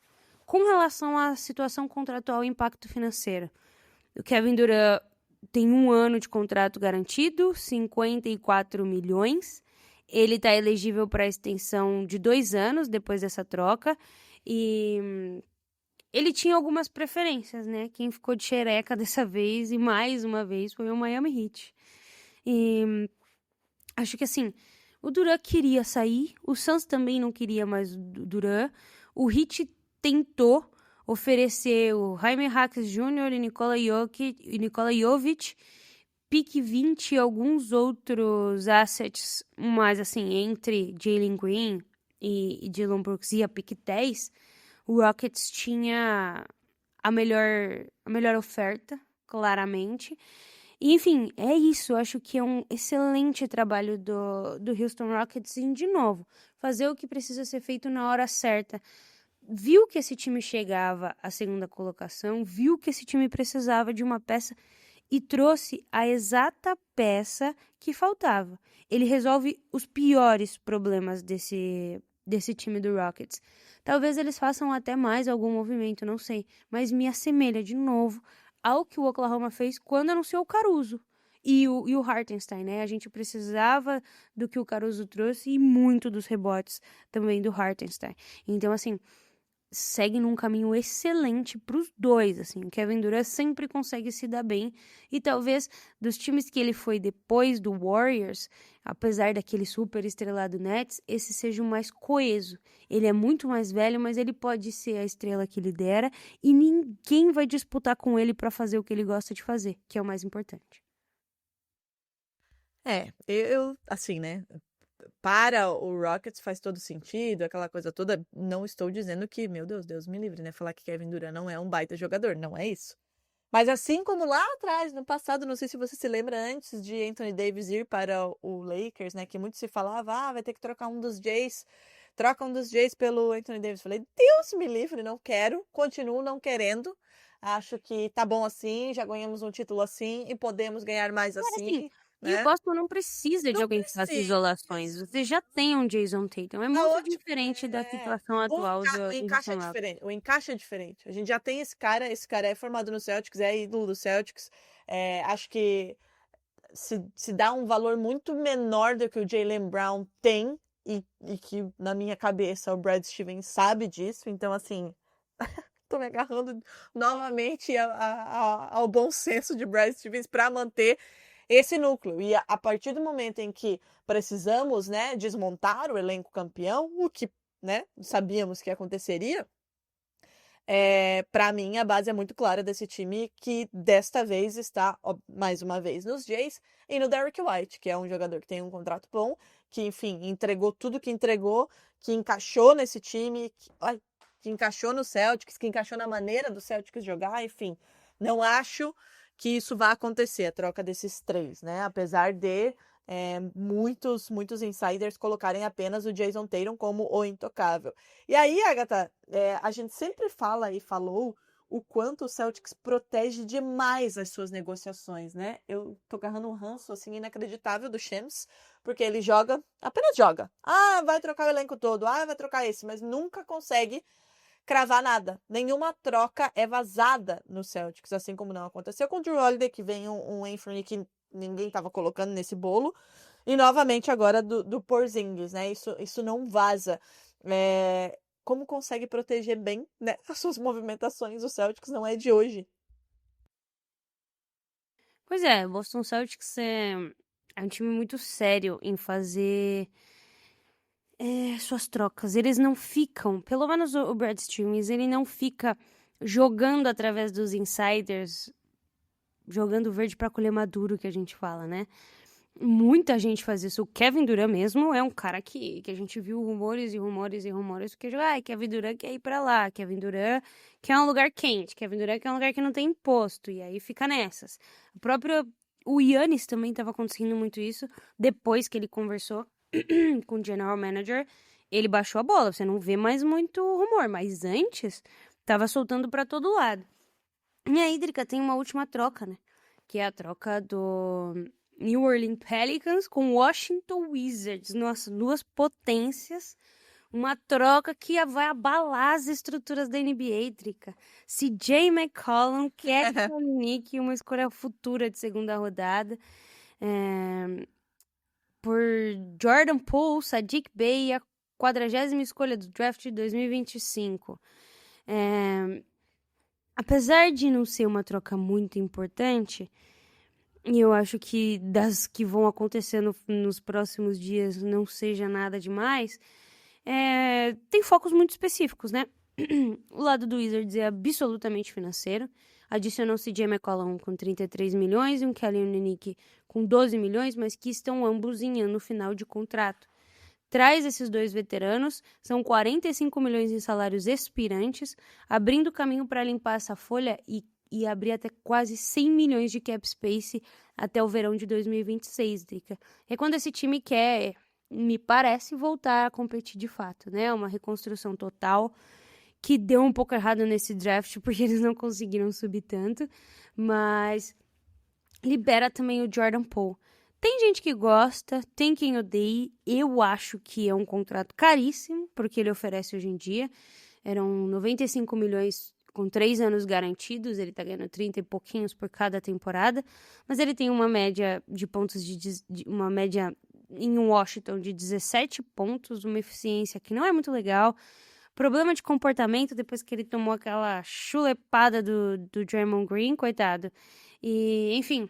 S5: Com relação à situação contratual e impacto financeiro, o Kevin Durant tem 1 ano de contrato garantido, 54 milhões. Ele está elegível para extensão de 2 anos depois dessa troca e ele tinha algumas preferências, né? Quem ficou de xereca dessa vez e mais uma vez foi o Miami Heat. E acho que assim, o Durant queria sair, o Suns também não queria mais o Durant. O Heat tentou oferecer o Jaime Jaquez Jr. e Nikola Jovic, pique 20 e alguns outros assets, mas assim, entre Jalen Green e Dillon Brooks e a pique 10, o Rockets tinha a melhor oferta, claramente. E, enfim, é isso. Eu acho que é um excelente trabalho do Houston Rockets em, de novo, fazer o que precisa ser feito na hora certa. Viu que esse time chegava à segunda colocação, viu que esse time precisava de uma peça e trouxe a exata peça que faltava. Ele resolve os piores problemas desse time do Rockets. Talvez eles façam até mais algum movimento, não sei. Mas me assemelha de novo ao que o Oklahoma fez quando anunciou o Caruso e o Hartenstein, né? A gente precisava do que o Caruso trouxe e muito dos rebotes também do Hartenstein. Então, assim, segue num caminho excelente para os dois, assim. O Kevin Durant sempre consegue se dar bem e talvez dos times que ele foi depois do Warriors, apesar daquele super estrelado Nets, esse seja o mais coeso. Ele é muito mais velho, mas ele pode ser a estrela que lidera e ninguém vai disputar com ele para fazer o que ele gosta de fazer, que é o mais importante.
S4: Assim, né? Para o Rockets faz todo sentido, aquela coisa toda. Não estou dizendo que, meu Deus, Deus me livre, né? Falar que Kevin Durant não é um baita jogador, não é isso. Mas assim como lá atrás, no passado, não sei se você se lembra, antes de Anthony Davis ir para o Lakers, né? Que muito se falava, vai ter que trocar um dos Jays. Troca um dos Jays pelo Anthony Davis. Falei, Deus me livre, não quero, continuo não querendo. Acho que tá bom assim, já ganhamos um título assim e podemos ganhar mais
S5: Agora, assim,
S4: assim,
S5: e o
S4: né?
S5: Boston não precisa de
S4: Não
S5: alguém que faça
S4: precisa.
S5: isolações. Você já tem um Jason Tatum. É
S4: Tá
S5: muito
S4: ótimo.
S5: diferente da
S4: É.
S5: situação atual
S4: O
S5: do
S4: encaixe
S5: Houston
S4: é
S5: Rockets.
S4: diferente. O encaixe é diferente. A gente já tem esse cara é formado no Celtics, é ídolo do Celtics. Acho que se dá um valor muito menor do que o Jaylen Brown tem, e que, na minha cabeça, o Brad Stevens sabe disso. Então, assim, tô me agarrando novamente ao bom senso de Brad Stevens para manter esse núcleo. E a partir do momento em que precisamos, né, desmontar o elenco campeão, o que, né, sabíamos que aconteceria, para mim a base é muito clara desse time, que desta vez está, mais uma vez, nos Jays e no Derrick White, que é um jogador que tem um contrato bom, que, enfim, entregou tudo que entregou, que encaixou nesse time, que encaixou no Celtics, que encaixou na maneira do Celtics jogar, enfim. Não acho que isso vá acontecer, a troca desses três, né? Apesar de muitos insiders colocarem apenas o Jason Tatum como o intocável. E aí, Agatha, a gente sempre fala e falou o quanto o Celtics protege demais as suas negociações, né? Eu tô agarrando um ranço, assim, inacreditável do Shams, porque ele apenas joga. Vai trocar o elenco todo, vai trocar esse, mas nunca consegue cravar nada. Nenhuma troca é vazada no Celtics, assim como não aconteceu com o Drew Holiday, que vem um Anthony que ninguém estava colocando nesse bolo, e novamente agora do Porzingis, né? Isso não vaza. Como consegue proteger bem, né, as suas movimentações? O Celtics não é de hoje.
S5: Pois é, o Boston Celtics é um time muito sério em fazer suas trocas. Eles não ficam, pelo menos o Brad Stevens, ele não fica jogando através dos insiders, jogando verde pra colher maduro, que a gente fala, né? Muita gente faz isso. O Kevin Durant mesmo é um cara que a gente viu rumores e rumores e rumores, porque Kevin Durant quer ir pra lá, Kevin Durant quer um lugar quente, Kevin Durant quer um lugar que não tem imposto, e aí fica nessas. O Giannis também estava acontecendo muito isso, depois que ele conversou com o general manager, ele baixou a bola, você não vê mais muito rumor, mas antes tava soltando pra todo lado. E aí, Drica, tem uma última troca, né? Que é a troca do New Orleans Pelicans com Washington Wizards. Nossa, duas potências. Uma troca que vai abalar as estruturas da NBA, Drica. CJ McCollum, Kelly Olynyk, uma escolha futura de segunda rodada. Por Jordan Poole, Sadiq Bey e a 40ª escolha do draft de 2025. Apesar de não ser uma troca muito importante, e eu acho que das que vão acontecer nos próximos dias não seja nada demais, tem focos muito específicos, né? O lado do Wizards é absolutamente financeiro. Adicionou CJ McCollum com 33 milhões e um Kelly Olynyk com 12 milhões, mas que estão ambos em ano final de contrato. Traz esses dois veteranos, são 45 milhões em salários expirantes, abrindo caminho para limpar essa folha e abrir até quase 100 milhões de cap space até o verão de 2026, Drica. É quando esse time quer, me parece, voltar a competir de fato, né? Uma reconstrução total, que deu um pouco errado nesse draft, porque eles não conseguiram subir tanto, mas libera também o Jordan Poole. Tem gente que gosta, tem quem odeie. Eu acho que é um contrato caríssimo, porque ele oferece hoje em dia. Eram 95 milhões com 3 anos garantidos, ele tá ganhando 30 e pouquinhos por cada temporada, mas ele tem uma média de pontos, uma média em Washington de 17 pontos, uma eficiência que não é muito legal. Problema de comportamento depois que ele tomou aquela chulepada do Draymond Green, coitado. E, enfim,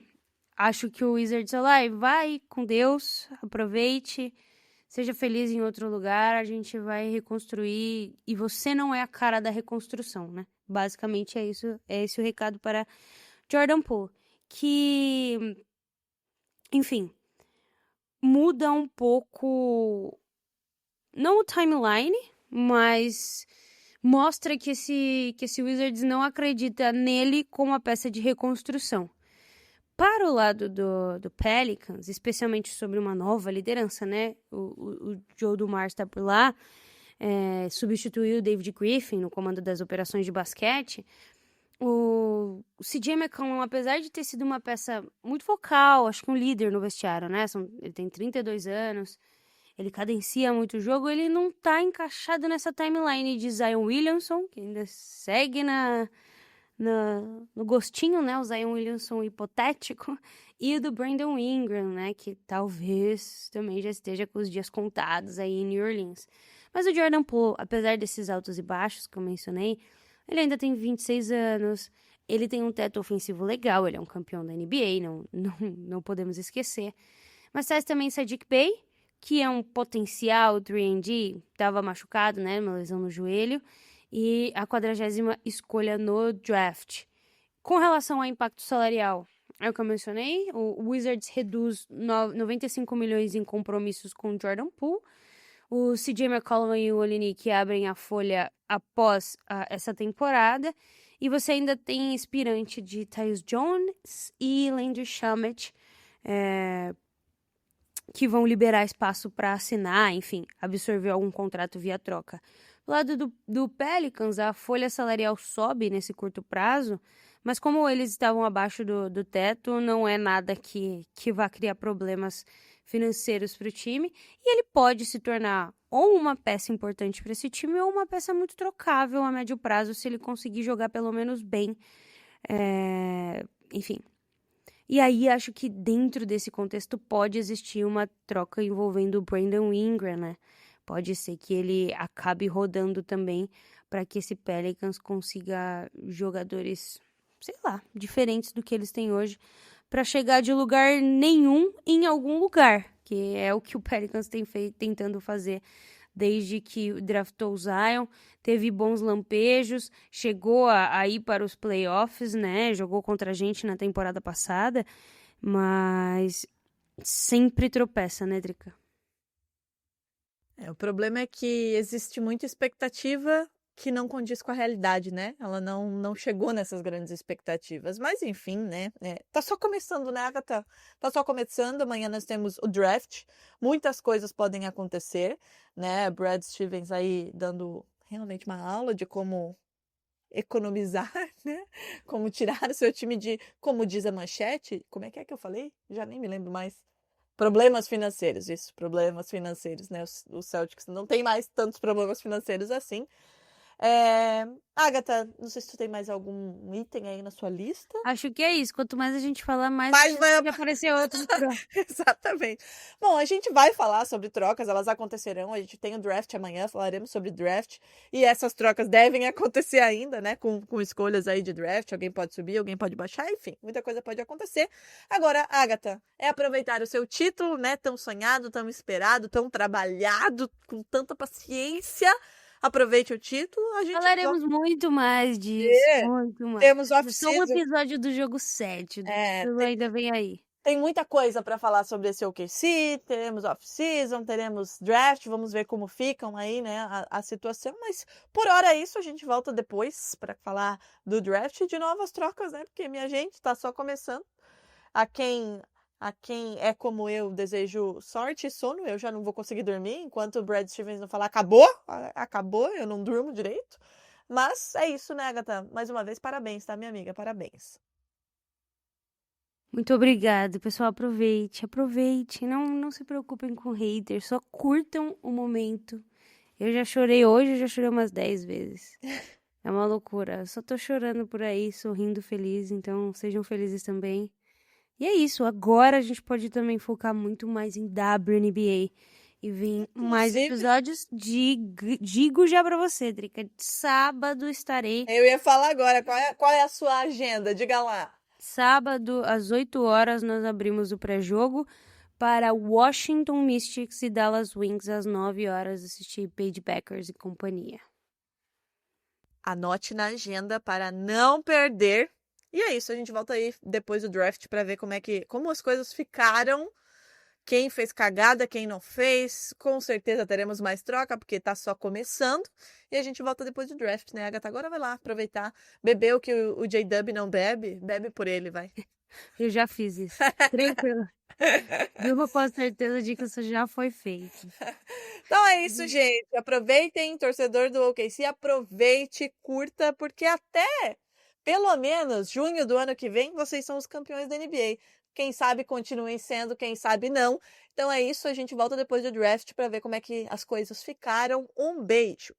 S5: acho que o Wizards vai com Deus, aproveite, seja feliz em outro lugar, a gente vai reconstruir e você não é a cara da reconstrução, né? Basicamente é isso, é esse o recado para Jordan Poole, que, enfim, muda um pouco, não o timeline, mas mostra que esse Wizards não acredita nele como uma peça de reconstrução. Para o lado do Pelicans, especialmente sobre uma nova liderança, né? O Joe Dumars está por lá, substituiu o David Griffin no comando das operações de basquete. O CJ McCollum, apesar de ter sido uma peça muito focal, acho que um líder no vestiário, né? Ele tem 32 anos, ele cadencia muito o jogo, ele não tá encaixado nessa timeline de Zion Williamson, que ainda segue no gostinho, né? O Zion Williamson hipotético, e o do Brandon Ingram, né? Que talvez também já esteja com os dias contados aí em New Orleans. Mas o Jordan Poole, apesar desses altos e baixos que eu mencionei, ele ainda tem 26 anos, ele tem um teto ofensivo legal, ele é um campeão da NBA, não podemos esquecer. Mas traz também Saddiq Bey, que é um potencial 3&D, estava machucado, né, uma lesão no joelho, e a 40ª escolha no draft. Com relação ao impacto salarial, é o que eu mencionei, o Wizards reduz 95 milhões em compromissos com Jordan Poole, o CJ McCollum e o Olynyk abrem a folha após essa temporada, e você ainda tem inspirante de Tyus Jones e Landry Shamet, que vão liberar espaço para assinar, enfim, absorver algum contrato via troca. Do lado do Pelicans, a folha salarial sobe nesse curto prazo, mas como eles estavam abaixo do teto, não é nada que vá criar problemas financeiros para o time, e ele pode se tornar ou uma peça importante para esse time ou uma peça muito trocável a médio prazo se ele conseguir jogar pelo menos bem, enfim. E aí acho que dentro desse contexto pode existir uma troca envolvendo o Brandon Ingram, né? Pode ser que ele acabe rodando também para que esse Pelicans consiga jogadores, sei lá, diferentes do que eles têm hoje, para chegar de lugar nenhum em algum lugar, que é o que o Pelicans tem tentando fazer desde que draftou o Zion, teve bons lampejos, chegou a ir para os playoffs, né? Jogou contra a gente na temporada passada, mas sempre tropeça, né, Drica?
S4: O problema é que existe muita expectativa que não condiz com a realidade, né? Ela não chegou nessas grandes expectativas. Mas, enfim, né? Tá só começando, né, Agatha? Tá só começando. Amanhã nós temos o draft. Muitas coisas podem acontecer, né? Brad Stevens aí dando realmente uma aula de como economizar, né? Como tirar o seu time de, como diz a manchete, como é que eu falei? Já nem me lembro mais. Problemas financeiros, isso, problemas financeiros, né? O Celtics não tem mais tantos problemas financeiros assim. Agatha, não sei se tu tem mais algum item aí na sua lista.
S5: Acho que é isso. Quanto mais a gente falar, mais
S4: vai
S5: aparecer outro.
S4: Exatamente. Bom, a gente vai falar sobre trocas, elas acontecerão. A gente tem o draft amanhã, falaremos sobre draft. E essas trocas devem acontecer ainda, né? Com escolhas aí de draft. Alguém pode subir, alguém pode baixar, enfim, muita coisa pode acontecer. Agora, Agatha, é aproveitar o seu título, né? Tão sonhado, tão esperado, tão trabalhado, com tanta paciência. Aproveite o título.
S5: Falaremos muito mais disso. Muito mais.
S4: Temos
S5: Só
S4: off-season.
S5: um episódio do jogo 7. Ainda vem aí.
S4: Tem muita coisa para falar sobre esse OKC. Teremos off-season, teremos draft. Vamos ver como ficam aí, né, a situação. Mas por hora é isso. A gente volta depois para falar do draft e de novas trocas, né? Porque, minha gente, tá só começando. A quem é como eu, desejo sorte e sono. Eu já não vou conseguir dormir enquanto o Brad Stevens não falar acabou, eu não durmo direito. Mas é isso, né, Agatha? Mais uma vez, parabéns, tá, minha amiga? Parabéns.
S5: Muito obrigada, pessoal. Aproveite. Não se preocupem com haters, só curtam o momento. Eu já chorei hoje, eu já chorei umas 10 vezes. É uma loucura. Eu só tô chorando por aí, sorrindo feliz, então sejam felizes também. E é isso, agora a gente pode também focar muito mais em WNBA e vir mais episódios. Digo já pra você, Drica, sábado estarei.
S4: Eu ia falar agora, qual é a sua agenda? Diga lá.
S5: Sábado, às 8 horas, nós abrimos o pré-jogo para Washington Mystics e Dallas Wings, às 9 horas, assistir Paige Beckers e companhia.
S4: Anote na agenda para não perder. E é isso, a gente volta aí depois do draft para ver como as coisas ficaram quem fez cagada, quem não fez. Com certeza teremos mais troca, porque tá só começando. E a gente volta depois do draft, né, Agatha? Agora vai lá aproveitar, beber o que o J-Dub não bebe, bebe por ele, vai.
S5: Eu já fiz isso. Tranquilo. Durma com a certeza de que isso já foi feito.
S4: Então é isso, gente. Aproveitem, torcedor do OKC, aproveite, curta, porque até pelo menos junho do ano que vem vocês são os campeões da NBA. Quem sabe continuem sendo, quem sabe não. Então é isso, a gente volta depois do draft para ver como é que as coisas ficaram. Um beijo.